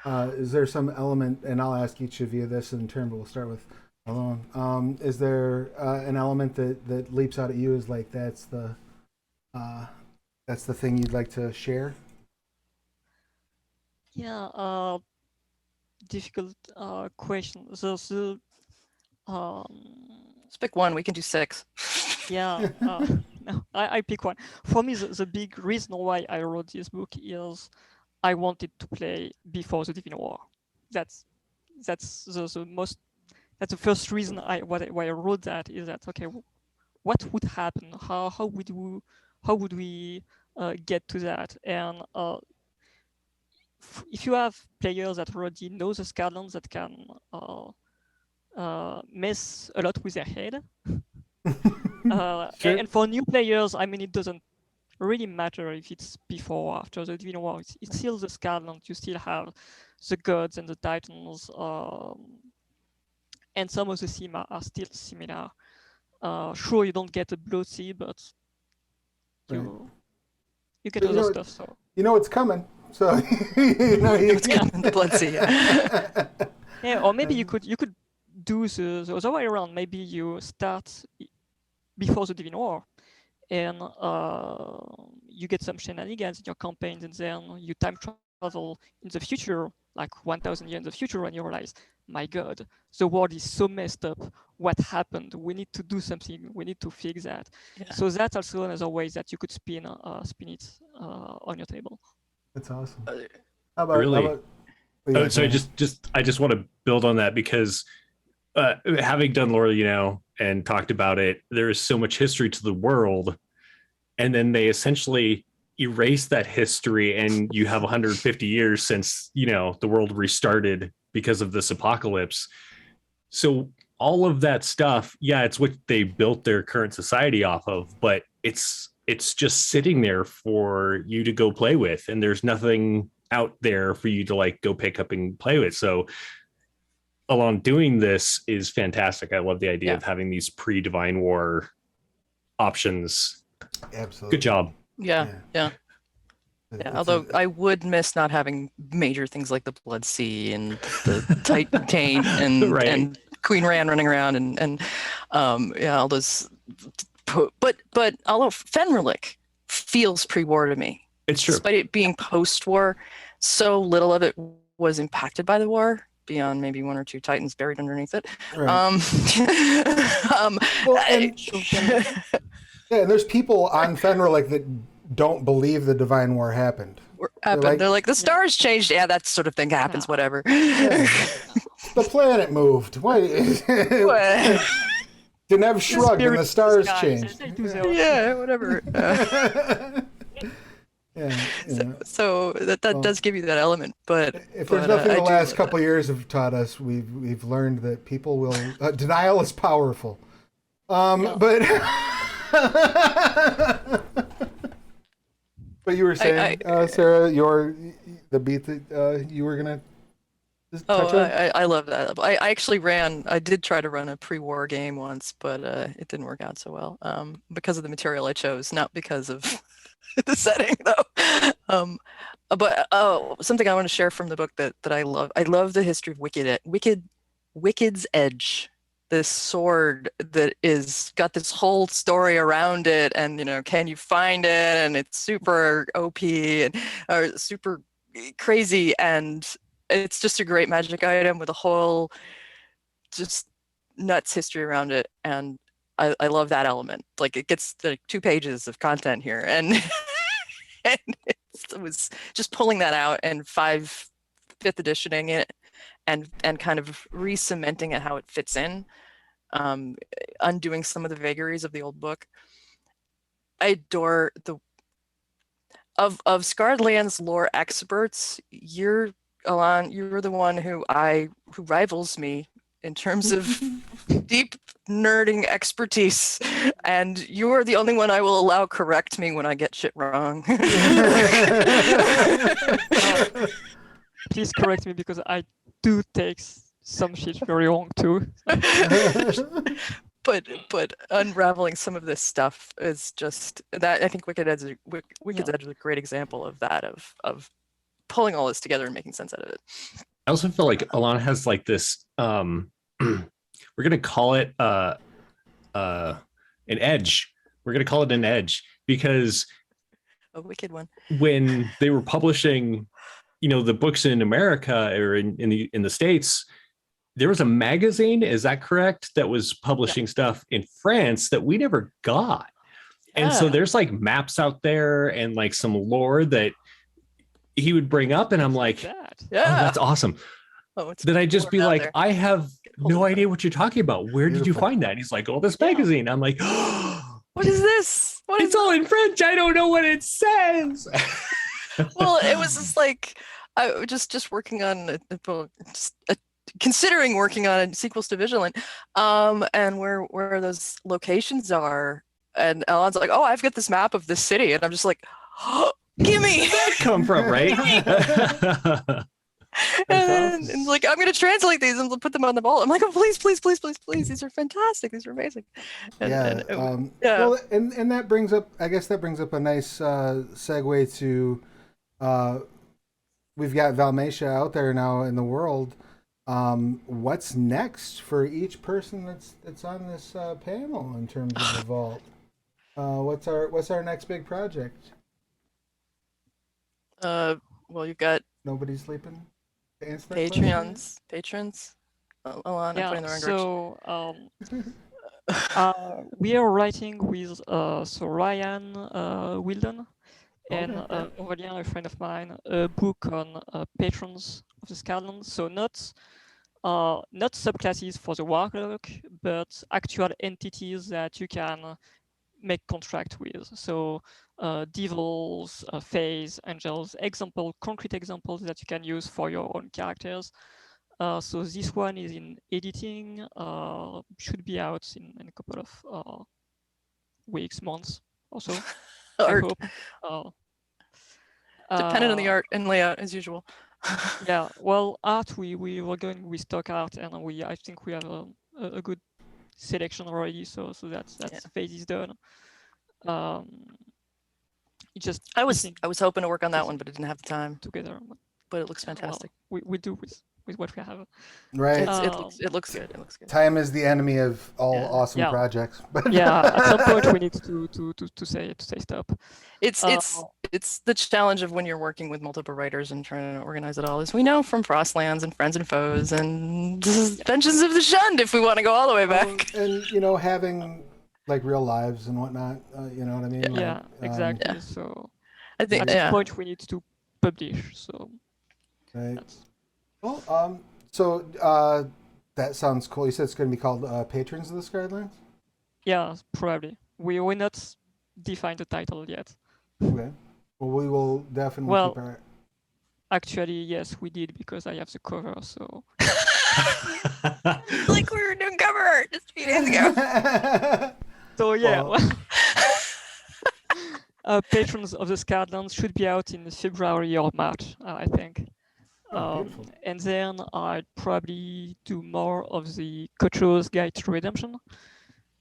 Is there some element, and I'll ask each of you this in turn, but we'll start with Alain. Is there an element that leaps out at you as like that's the thing you'd like to share? Yeah, difficult question. So let's pick one. We can do 6. Yeah, no, I pick one. For me, the big reason why I wrote this book is I wanted to play before the Divine War. That's the most. That's the first reason why I wrote that, is that okay, what would happen? How would we get to that? And if you have players that already know the Scarlands that can mess a lot with their head. Sure. And for new players, I mean, it doesn't really matter if it's before or after the Divine War. It's still the Scarland. You still have the gods and the titans, and some of the themes are still similar. Sure, you don't get a blood sea, but you get other stuff. So it's coming. So it's coming. The blood sea. Yeah, or maybe you could do the other way around. Maybe you start before the Divine War, and you get some shenanigans in your campaigns, and then you time travel in the future, like 1,000 years in the future, and you realize, my God, the world is so messed up. What happened? We need to do something. We need to fix that. Yeah. So that's also another way that you could spin it on your table. That's awesome. Uh, How about, Really? yeah, So go ahead. I just want to build on that because having done lore, and talked about it, there is so much history to the world, and then they essentially erase that history, and you have 150 years since the world restarted because of this apocalypse. So all of that stuff, yeah, it's what they built their current society off of, but it's just sitting there for you to go play with, and there's nothing out there for you to like go pick up and play with. So Alon, doing this is fantastic. I love the idea of having these pre-Divine War options. Absolutely. Good job. Yeah. Although I would miss not having major things like the Blood Sea and the Titan Taint and Right. and Queen Ran running around and all those. But although Fenrilik feels pre-war to me, It's true. despite it being post-war, so little of it was impacted by the war, beyond maybe one or two Titans buried underneath it. Right. Well, and there's people on Fenrilik that don't believe the Divine War happened. They're like, the stars changed. Yeah, that sort of thing happens. Whatever. Yeah. The planet moved. Why? Dinev shrugged and the stars changed. Yeah, whatever. So that does give you that element, but if there's nothing the last couple of years have taught us, we've learned that people will denial is powerful. But but you were saying, Sarah, the beat that you were gonna touch on? I love that. I actually I did try to run a pre-war game once, but it didn't work out so well because of the material I chose, not because of the setting though. But something I want to share from the book that I love. I love the history of Wicked's Edge. This sword that is got this whole story around it, and can you find it? And it's super OP and super crazy, and it's just a great magic item with a whole just nuts history around it. And I love that element. Like, it gets like 2 pages of content here, and and it was just pulling that out and 5th editioning it and kind of re-cementing it how it fits in, undoing some of the vagaries of the old book. I adore of Scarred Lands lore experts. Alain, you're the one who rivals me in terms of deep nerding expertise, and you're the only one I will allow correct me when I get shit wrong. Please correct me, because I do take some shit very wrong too. But unraveling some of this stuff is just that. I think Wicked's Edge is a great example of that, of pulling all this together and making sense out of it. I also feel like Alana has like this we're gonna call it an edge. We're gonna call it an edge because A wicked one. when they were publishing the books in America or in the States, there was a magazine, is that correct, that was publishing stuff in France that we never got. And so there's like maps out there and like some lore that he would bring up, and I'm like, oh, that's awesome. Then I'd just be like, I have no idea what you're talking about. Where did you find that? And he's like, oh, this magazine. I'm like, oh, what is this? It's all in French. I don't know what it says. Well, it was just like, I was just working on considering working on sequels to Vigilant, and where those locations are, and Elon's like, oh, I've got this map of this city, and I'm just like, oh, gimme. Where did that come from, right? and like, I'm gonna translate these and put them on the vault. I'm like, oh, please, these are fantastic, these are amazing. Well, and that brings up, I guess that brings up a nice segue to we've got Valmatia out there now in the world. What's next for each person that's on this panel in terms of the vault? What's our next big project? Well, you've got nobody's sleeping to answer that question? Patrons. Alain, I'm pointing Yeah, the wrong direction. so we are writing with Ryan Wilden and Okay. Aurélien, a friend of mine, a book on patrons of the Skylands. So not subclasses for the Warlock, but actual entities that you can make contract with. So devils, fays, angels, concrete examples that you can use for your own characters. So this one is in editing, should be out in a couple of weeks, months or so. I Art. hope. Dependent on the art and layout as usual. Yeah, well, art, we were going with stock art, and I think we have a good selection already, so that's phase is done. It just I was hoping to work on that one, but I didn't have the time. Together, but it looks fantastic. Well, we do with what we have. Right. It looks good. It looks good. Time is the enemy of all awesome projects. Yeah, at some point we need to say stop. It's the challenge of when you're working with multiple writers and trying to organize it all. As we know from Frostlands and Friends and Foes and Suspensions of the Shunned, if we want to go all the way back. And having like real lives and whatnot, you know what I mean? Yeah, like, exactly. So I think at some point we need to publish. So right. Well, so that sounds cool. You said it's going to be called Patrons of the Skylands? Yeah, probably. We will not define the title yet. Okay. Well, we will definitely keep our... Actually, yes, we did, because I have the cover, so... Like we were doing cover art just a few days ago. So, yeah. Patrons of the Skylands should be out in February or March, I think. And then I'd probably do more of the Cocho's Guide to Redemption.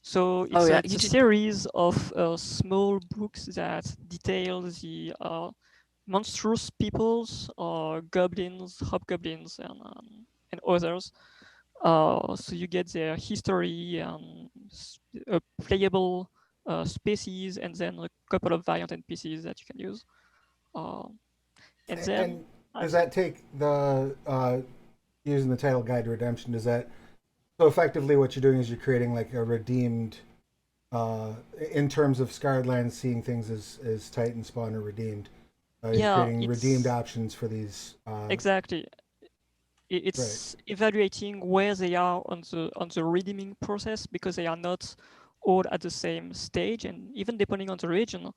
So it's a series of small books that detail the monstrous peoples, goblins, hobgoblins, and others. So you get their history and playable species, and then a couple of variant NPCs that you can use. And then... does that take the using the title Guide to Redemption? Does that so effectively what you're doing is you're creating like a redeemed in terms of Scarred Lands, seeing things as Titan spawn or redeemed. You're creating redeemed options for these. Exactly. It's evaluating where they are on the redeeming process, because they are not all at the same stage, and even depending on the region.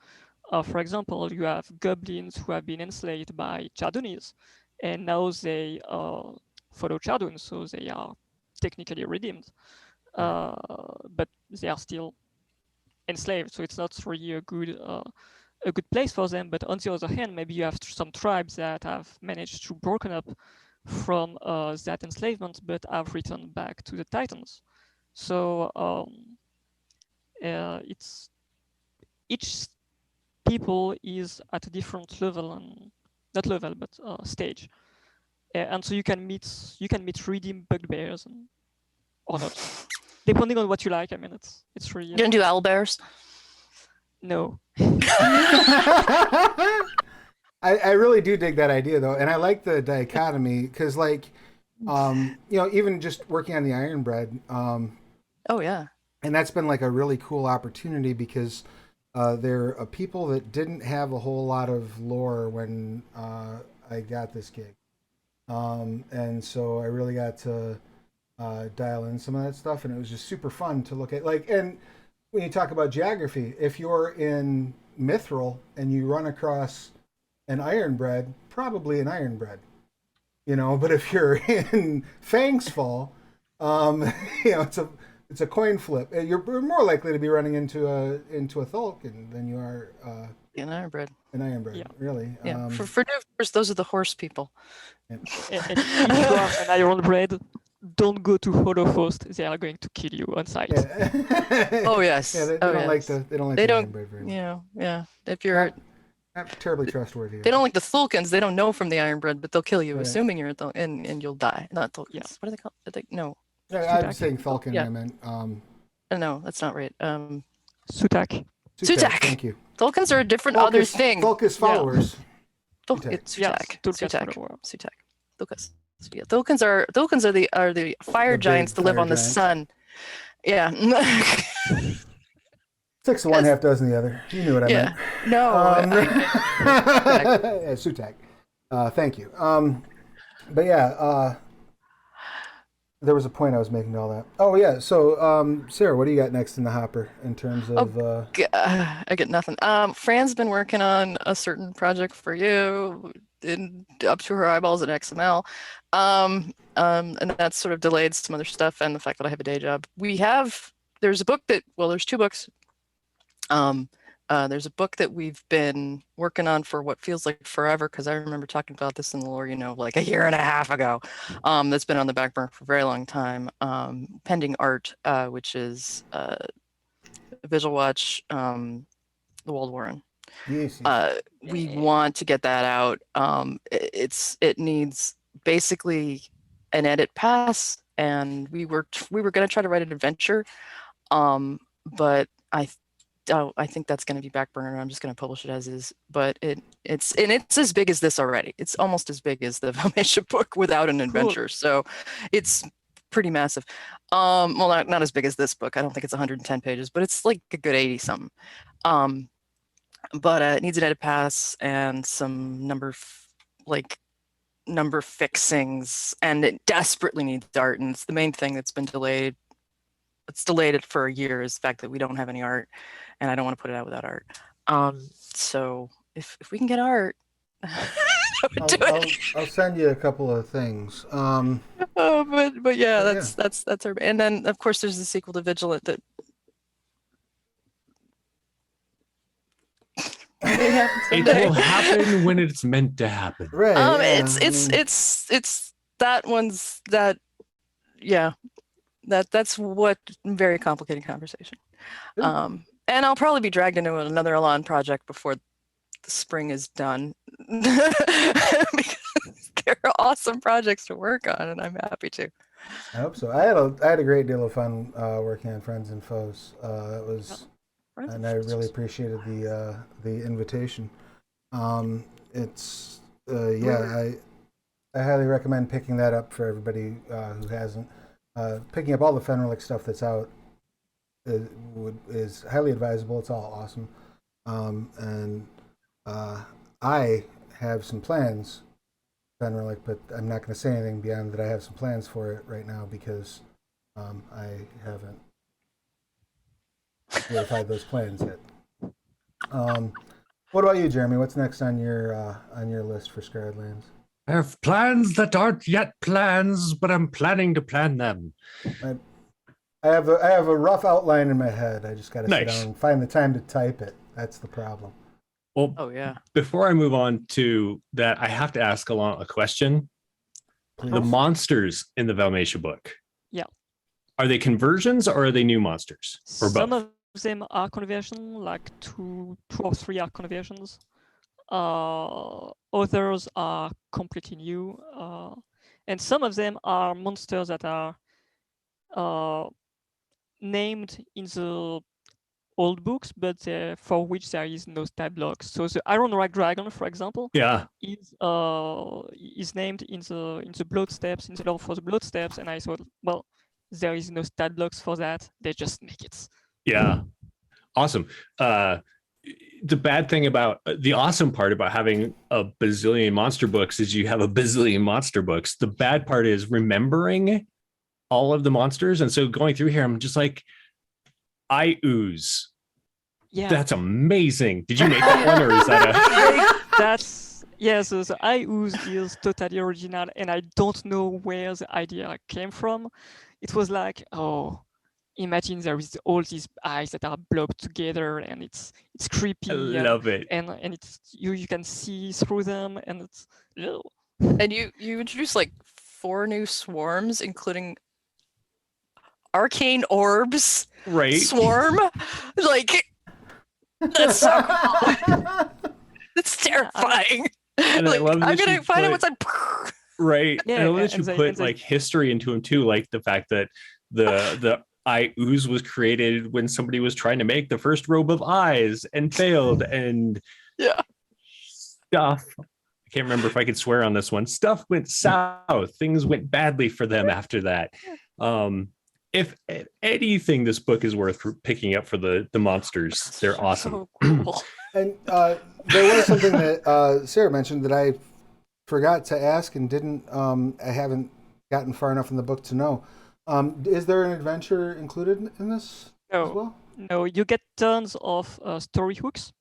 For example, you have goblins who have been enslaved by Chardonis, and now they follow Chardon, so they are technically redeemed, but they are still enslaved. So it's not really a good place for them. But on the other hand, maybe you have some tribes that have managed to broken up from that enslavement, but have returned back to the Titans. So it's each people is at a different level, and not level, but stage, and so you can meet redeemed bugbears or not, depending on what you like. I mean, it's really. You gonna do owlbears? No. I really do dig that idea though, and I like the dichotomy because, like, even just working on the Ironbread. Oh yeah. And that's been like a really cool opportunity because. They're a people that didn't have a whole lot of lore when I got this gig. And so I really got to dial in some of that stuff, and it was just super fun to look at. Like, and when you talk about geography, if you're in Mithril and you run across an Ironbread, probably an Ironbread, but if you're in Fangsfall, it's a coin flip. You're more likely to be running into a Thulkin than you are an Ironbread. An Ironbread, really. Yeah. For Newverse, those are the horse people. And if you are an Ironbread, don't go to Holocaust. They are going to kill you on sight. Yeah. Oh yes. Yeah, they don't like the Ironbread very much. Yeah. If you're not terribly trustworthy. They don't like the Thulkins. They don't know from the Ironbread, but they'll kill you, assuming you're a Thulkin, and you'll die. Not Thulkins. Yeah. What are they called? No. I'm saying Thulkin. I meant. No, that's not right. Sutak. Sutak. Thank you. Thulkins are a different other thing. Thulkis followers. It's Yes, Sutak. Tulkas for Sutak. the world. Sutak. Tulkas. Yeah, Tulkans are the fire The giants big that live fire on the giants. sun. Yeah. 6 of one, half dozen the other. You knew what I Yeah. meant. No. Sutak. Thank you. But yeah, there was a point I was making to all that. Oh yeah, so Sarah, what do you got next in the hopper in terms of? I get nothing. Fran's been working on a certain project for you, up to her eyeballs in XML, and that's sort of delayed some other stuff, and the fact that I have a day job. There's two books. There's a book that we've been working on for what feels like forever, because I remember talking about this in the lore, like a year and a half ago. That's been on the back burner for a very long time. Pending art, which is Vigil Watch, the World Warren. Yes. We want to get that out. It needs basically an edit pass, and we were going to try to write an adventure, but I think that's going to be back burner. I'm just going to publish it as is. But it's as big as this already. It's almost as big as the Valmatia book without an adventure. So it's pretty massive. Well, not as big as this book. I don't think it's 110 pages, but it's like a good 80 something. But it needs an edit pass and some number fixings, and it desperately needs art. And it's the main thing that's been delayed. It's delayed it for a year is the fact that we don't have any art, and I don't want to put it out without art. So if we can get art, I'll send you a couple of things. But yeah, that's our. And then of course there's the sequel to Vigilant that. It will happen when it's meant to happen. Right. It's that one's that. Yeah. That's what very complicated conversation. And I'll probably be dragged into another Alain project before the spring is done because they're awesome projects to work on, and I'm happy to. I hope so. I had a great deal of fun working on Friends and Foes. It was, and I really appreciated the invitation. It's I highly recommend picking that up for everybody who hasn't. Picking up all the Fenrilic stuff that's out is highly advisable. It's all awesome. And I have some plans, Fenrilic, but I'm not going to say anything beyond that I have some plans for it right now because I haven't verified those plans yet. What about you, Jeremy? What's next on your list for Scarred Lands? I have plans that aren't yet plans, but I'm planning to plan them. I have a rough outline in my head. I just got to sit Nice. down and find the time to type it. That's the problem. Well, Oh yeah. before I move on to that, I have to ask Alain a question. Please. The monsters in the Valmatia book. Yeah. Are they conversions or are they new monsters? Or Some both? of them are conversion, like two or three are conversions. Others are completely new, and some of them are monsters that are named in the old books, but for which there is no stat blocks. So the Iron Rag Dragon, for example, Yeah. is named in the Blood Steps, in the lore for the Blood Steps, and I thought, well, there is no stat blocks for that. They just make it. Yeah. Awesome. The bad thing about the awesome part about having a bazillion monster books is you have a bazillion monster books. The bad part is remembering all of the monsters. And so going through here, I'm just like, I ooze. Yeah. That's amazing. Did you make that one or is that That's so the I ooze is totally original, and I don't know where the idea came from. It was like, oh, imagine there is all these eyes that are blobbed together, and it's creepy. I love it. And it's you can see through them, and it's ew. And you introduced like 4 new swarms, including arcane orbs. Right. Swarm. Like that's so cool. It's terrifying. And Like, I love I'm that gonna you find out put- what's like. Right. Yeah, and I love that you and they- put and they- like history into them too, like the fact that the eye ooze was created when somebody was trying to make the first robe of eyes and failed and Yeah. stuff. can't remember if I could swear on this one. Stuff went south. Things went badly for them after that. If anything, this book is worth picking up for the monsters. They're awesome. So cool. And there was something that Sarah mentioned that I forgot to ask and didn't. I haven't gotten far enough in the book to know. Is there an adventure included in this as well? No, you get tons of story hooks,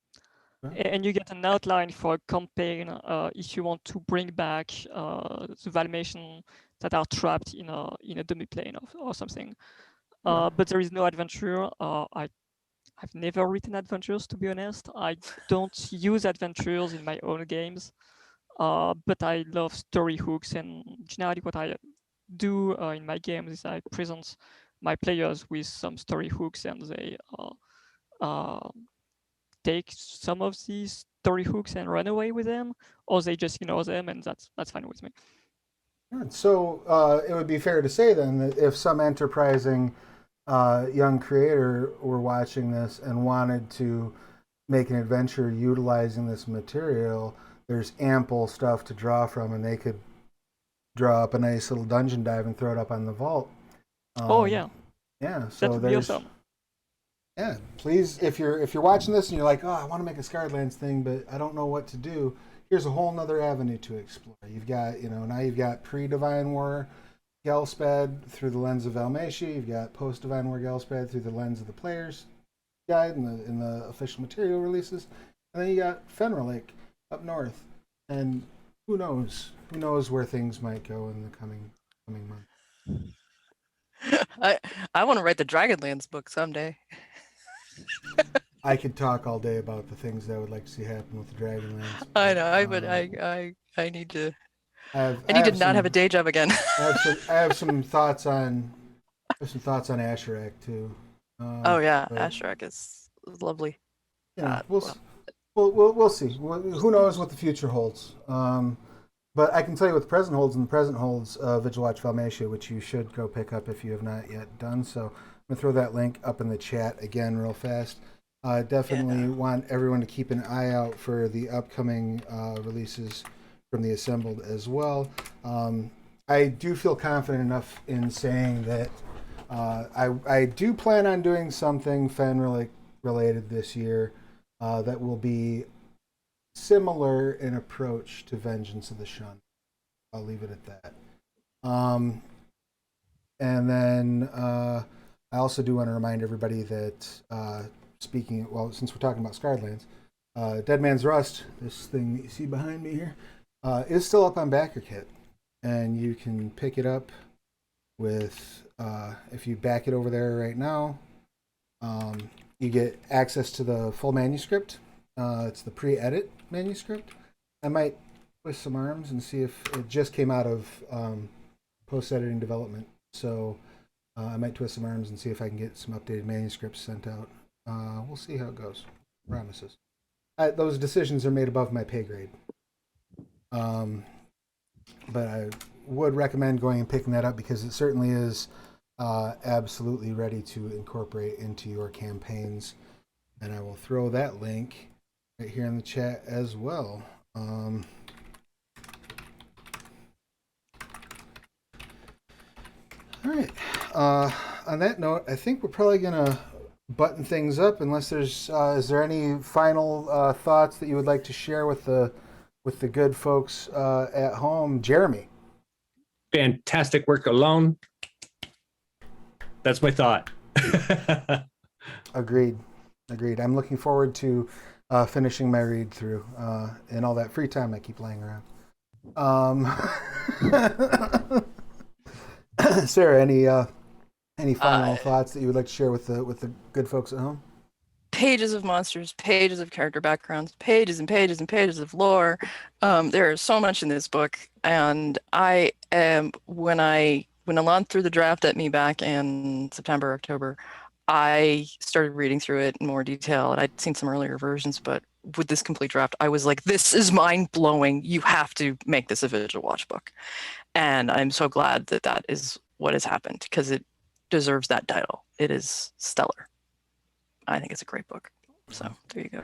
Okay. and you get an outline for a campaign if you want to bring back the Valmatian that are trapped in a dummy plane or something. Yeah. But there is no adventure. I've never written adventures, to be honest. I don't use adventures in my own games, but I love story hooks, and generally what I do in my games is I present my players with some story hooks, and they take some of these story hooks and run away with them, or they just ignore them, and that's fine with me. Good. So it would be fair to say then that if some enterprising young creator were watching this and wanted to make an adventure utilizing this material, there's ample stuff to draw from, and they could draw up a nice little dungeon dive and throw it up on the vault. Oh yeah, Yeah. So that would be there's awesome. yeah. Please, if you're watching this and you're like, oh, I want to make a Scarlands thing, but I don't know what to do. Here's a whole nother avenue to explore. You've got, now you've got pre-Divine War Gelspad through the lens of Valmatia. You've got post-Divine War Gelspad through the lens of the player's guide in the official material releases. And then you got Fenrir up north. And who knows? Who knows where things might go in the coming months. I want to write the Dragonlance book someday. I could talk all day about the things that I would like to see happen with the Dragonlance. I know, but I need to. I I need to not have a day job again. I have some thoughts on Asherak too. Oh yeah, but, Asherak is lovely. we'll see. Who knows what the future holds? But I can tell you what the present holds, and the present holds Vigil Watch Valmatia, which you should go pick up if you have not yet done so. I'm going to throw that link up in the chat again real fast. Definitely want everyone to keep an eye out for the upcoming releases from the Assembled as well. I do feel confident enough in saying that I do plan on doing something Fenrir related this year that will be similar in approach to Vengeance of the Shun. I'll leave it at that. And then I also do want to remind everybody that since we're talking about Scarlands, Dead Man's Rust, this thing that you see behind me here, is still up on BackerKit, and you can pick it up with if you back it over there right now. You get access to the full manuscript. It's the pre-edit manuscript. I might twist some arms and see if it just came out of post-editing development. So I might twist some arms and see if I can get some updated manuscripts sent out. We'll see how it goes. Promises. Those decisions are made above my pay grade. But I would recommend going and picking that up because it certainly is absolutely ready to incorporate into your campaigns. And I will throw that link right here in the chat as well. All right. On that note, I think we're probably going to button things up unless there's is there any final thoughts that you would like to share with the good folks at home? Jeremy. Fantastic work, Alone. That's my thought. Agreed. I'm looking forward to finishing my read through and all that free time I keep laying around. Sarah, any final thoughts that you would like to share with the good folks at home? Pages of monsters, pages of character backgrounds, pages and pages and pages of lore. There is so much in this book, and when Alain threw the draft at me back in September, October, I started reading through it in more detail, and I'd seen some earlier versions, but with this complete draft, I was like, this is mind-blowing. You have to make this a Vigil Watch book. And I'm so glad that is what has happened, because it deserves that title. It is stellar. I think it's a great book. So there you go.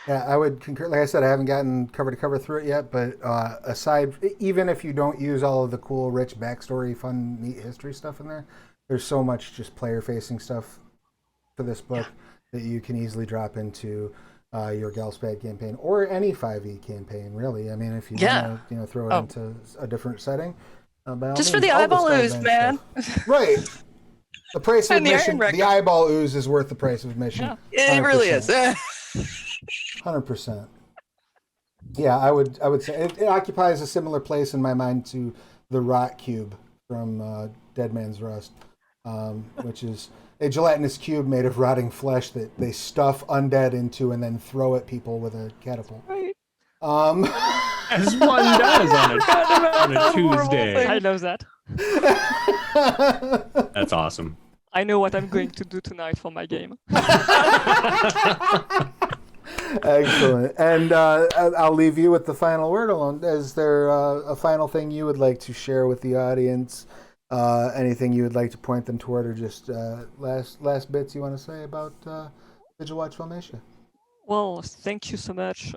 Yeah, I would concur. Like I said, I haven't gotten cover to cover through it yet, but aside, even if you don't use all of the cool, rich backstory, fun, neat history stuff in there, there's so much just player-facing stuff for this book that you can easily drop into your Galspad campaign or any 5e campaign. Really, I mean, if you want to, throw it into a different setting, by all Just for means, the all eyeball Skyline ooze, man. stuff. Right. The price of And the admission, iron the eyeball ooze is worth the price of admission. Yeah. It really is. 100%. Yeah, I would say it occupies a similar place in my mind to the rock cube from Dead Man's Rust, which is a gelatinous cube made of rotting flesh that they stuff undead into and then throw at people with a catapult. Right. As one does on a Tuesday. I love that. That's awesome. I know what I'm going to do tonight for my game. Excellent. And I'll leave you with the final word, Alone. Is there a final thing you would like to share with the audience? Anything you would like to point them toward, or just last bits you want to say about Vigil Watch Valmatia? Well, thank you so much.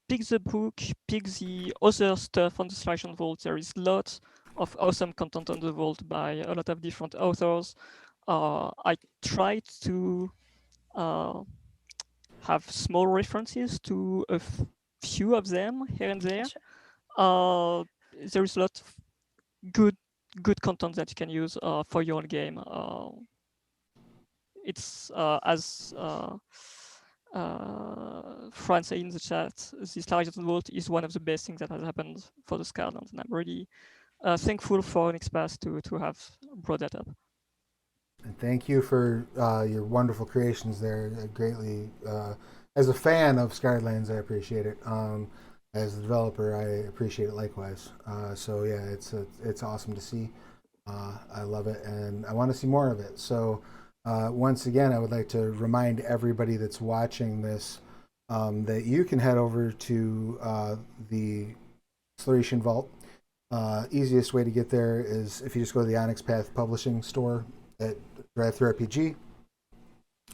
Pick the book, pick the other stuff on the Slarecian Vault. There is lots of awesome content on the Vault by a lot of different authors. I tried to have small references to a few of them here and there. There is a lot of good content that you can use for your own game. It's as Fran said in the chat, the Slarecian Vault is one of the best things that has happened for the Skylands, and I'm really thankful for Onyx Path to have brought that up. And thank you for your wonderful creations there. I greatly, as a fan of Skylands, I appreciate it. As a developer, I appreciate it likewise. So yeah, it's awesome to see. I love it, and I want to see more of it. So once again, I would like to remind everybody that's watching this that you can head over to the Slarecian Vault. Easiest way to get there is if you just go to the Onyx Path publishing store at Drive-Thru RPG.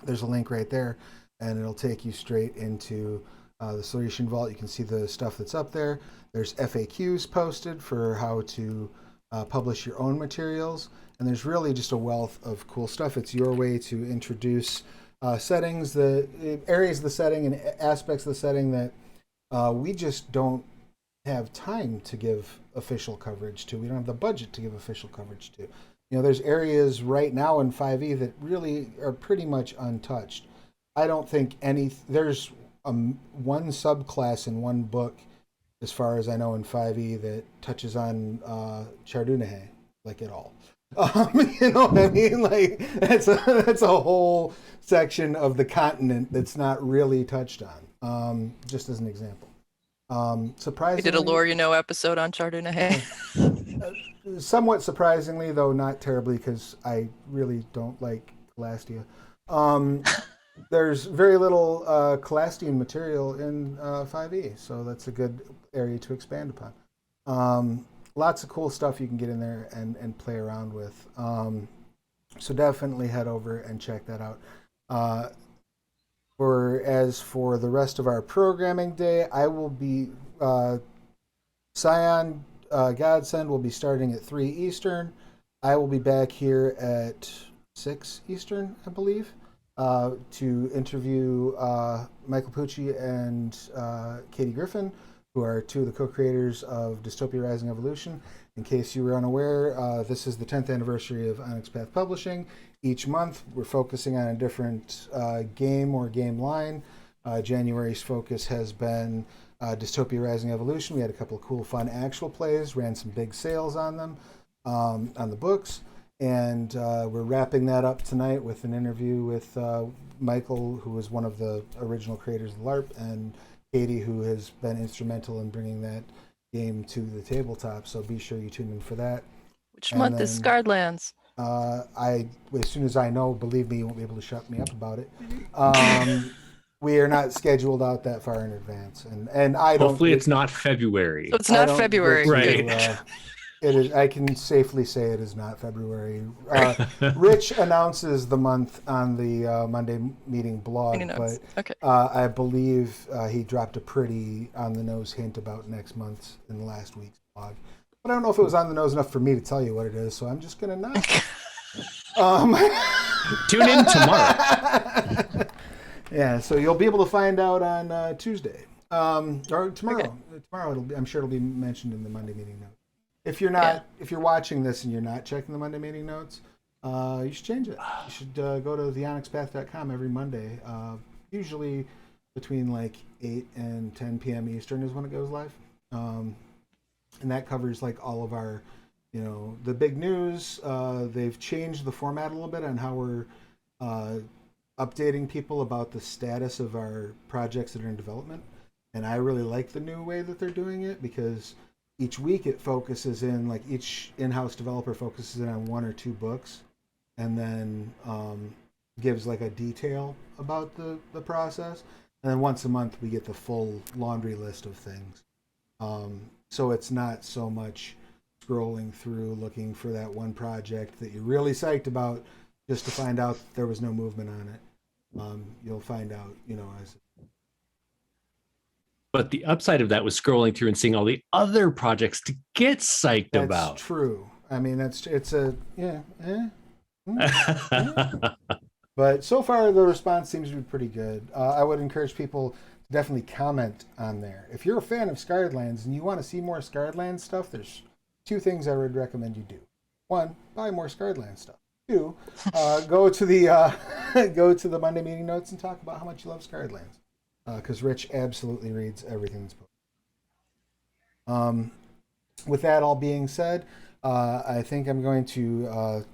There's a link right there, and it'll take you straight into the Slarecian Vault. You can see the stuff that's up there. There's FAQs posted for how to publish your own materials, and there's really just a wealth of cool stuff. It's your way to introduce settings, the areas of the setting and aspects of the setting that we just don't have time to give official coverage to. We don't have the budget to give official coverage to. There's areas right now in 5e that really are pretty much untouched. I don't think there's one subclass in one book, as far as I know, in 5e that touches on Chardonnay, like at all. You know what I mean? Like that's a whole section of the continent that's not really touched on. Just as an example. Surprisingly, We did a Lore You Know episode on Chardonnay. Somewhat surprisingly, though not terribly, because I really don't like Calastia. There's very little Calastian material in 5e, so that's a good area to expand upon. Lots of cool stuff you can get in there and play around with. So definitely head over and check that out. As for the rest of our programming day, I will be Scion Godsend will be starting at 3 Eastern. I will be back here at 6 Eastern, I believe, to interview Michael Pucci and Katie Griffin, who are two of the co-creators of Dystopia Rising Evolution. In case you were unaware, this is the 10th anniversary of Onyx Path Publishing. Each month, we're focusing on a different game or game line. January's focus has been Dystopia Rising Evolution. We had a couple of cool, fun actual plays, ran some big sales on them, on the books. And we're wrapping that up tonight with an interview with Michael, who was one of the original creators of LARP, and Katie, who has been instrumental in bringing that game to the tabletop. So be sure you tune in for that. Which month is Scarredlands? As soon as I know, believe me, you won't be able to shut me up about it. We are not scheduled out that far in advance, and I don't. Hopefully, it's not February. So it's not February, right? It is. I can safely say it is not February. Rich announces the month on the Monday meeting blog, Meeting notes. but Okay. I believe he dropped a pretty on the nose hint about next month's in the last week's blog. But I don't know if it was on the nose enough for me to tell you what it is, so I'm just gonna not. Tune in tomorrow. Yeah, so you'll be able to find out on Tuesday or tomorrow. Okay. Tomorrow, I'm sure it'll be mentioned in the Monday meeting notes. If you're not, if you're watching this and you're not checking the Monday meeting notes, you should change it. You should go to theonyxpath.com every Monday. Usually between like 8 and 10 p.m. Eastern is when it goes live. And that covers like all of our, the big news. They've changed the format a little bit on how we're updating people about the status of our projects that are in development. And I really like the new way that they're doing it because each week it focuses in, like each in-house developer focuses in on 1 or 2 books and then gives like a detail about the process. And then once a month we get the full laundry list of things. So it's not so much scrolling through looking for that one project that you're really psyched about just to find out that there was no movement on it. You'll find out, as But the upside of that was scrolling through and seeing all the other projects to get psyched that's about. true. I mean, But so far, the response seems to be pretty good. I would encourage people to definitely comment on there. If you're a fan of Scarred Lands and you want to see more Scarred Lands stuff, there's 2 things I would recommend you do. 1, buy more Scarred Lands stuff. 2, go to the Monday meeting notes and talk about how much you love Scarred Lands. Because Rich absolutely reads everything that's posted. With that all being said, I think I'm going to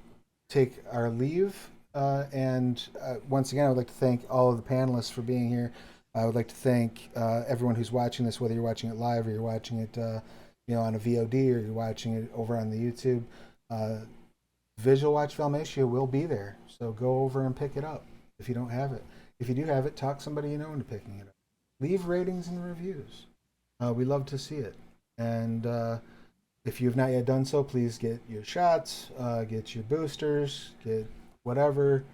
take our leave. And once again, I would like to thank all of the panelists for being here. I would like to thank everyone who's watching this, whether you're watching it live or you're watching it on a VOD or you're watching it over on the YouTube. Vigil Watch Valmatia will be there, so go over and pick it up if you don't have it. If you do have it, talk somebody you know into picking it up. Leave ratings and reviews. We love to see it. And if you've not yet done so, please get your shots, get your boosters, get whatever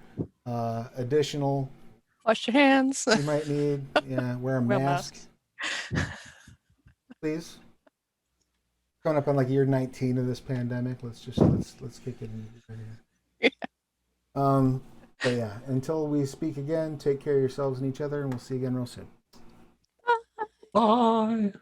additional Wash your hands. you might need. Yeah, wear a mask. Please. Coming up on like year 19 of this pandemic. Let's kick it in here. But yeah, until we speak again, take care of yourselves and each other, and we'll see you again real soon. Bye.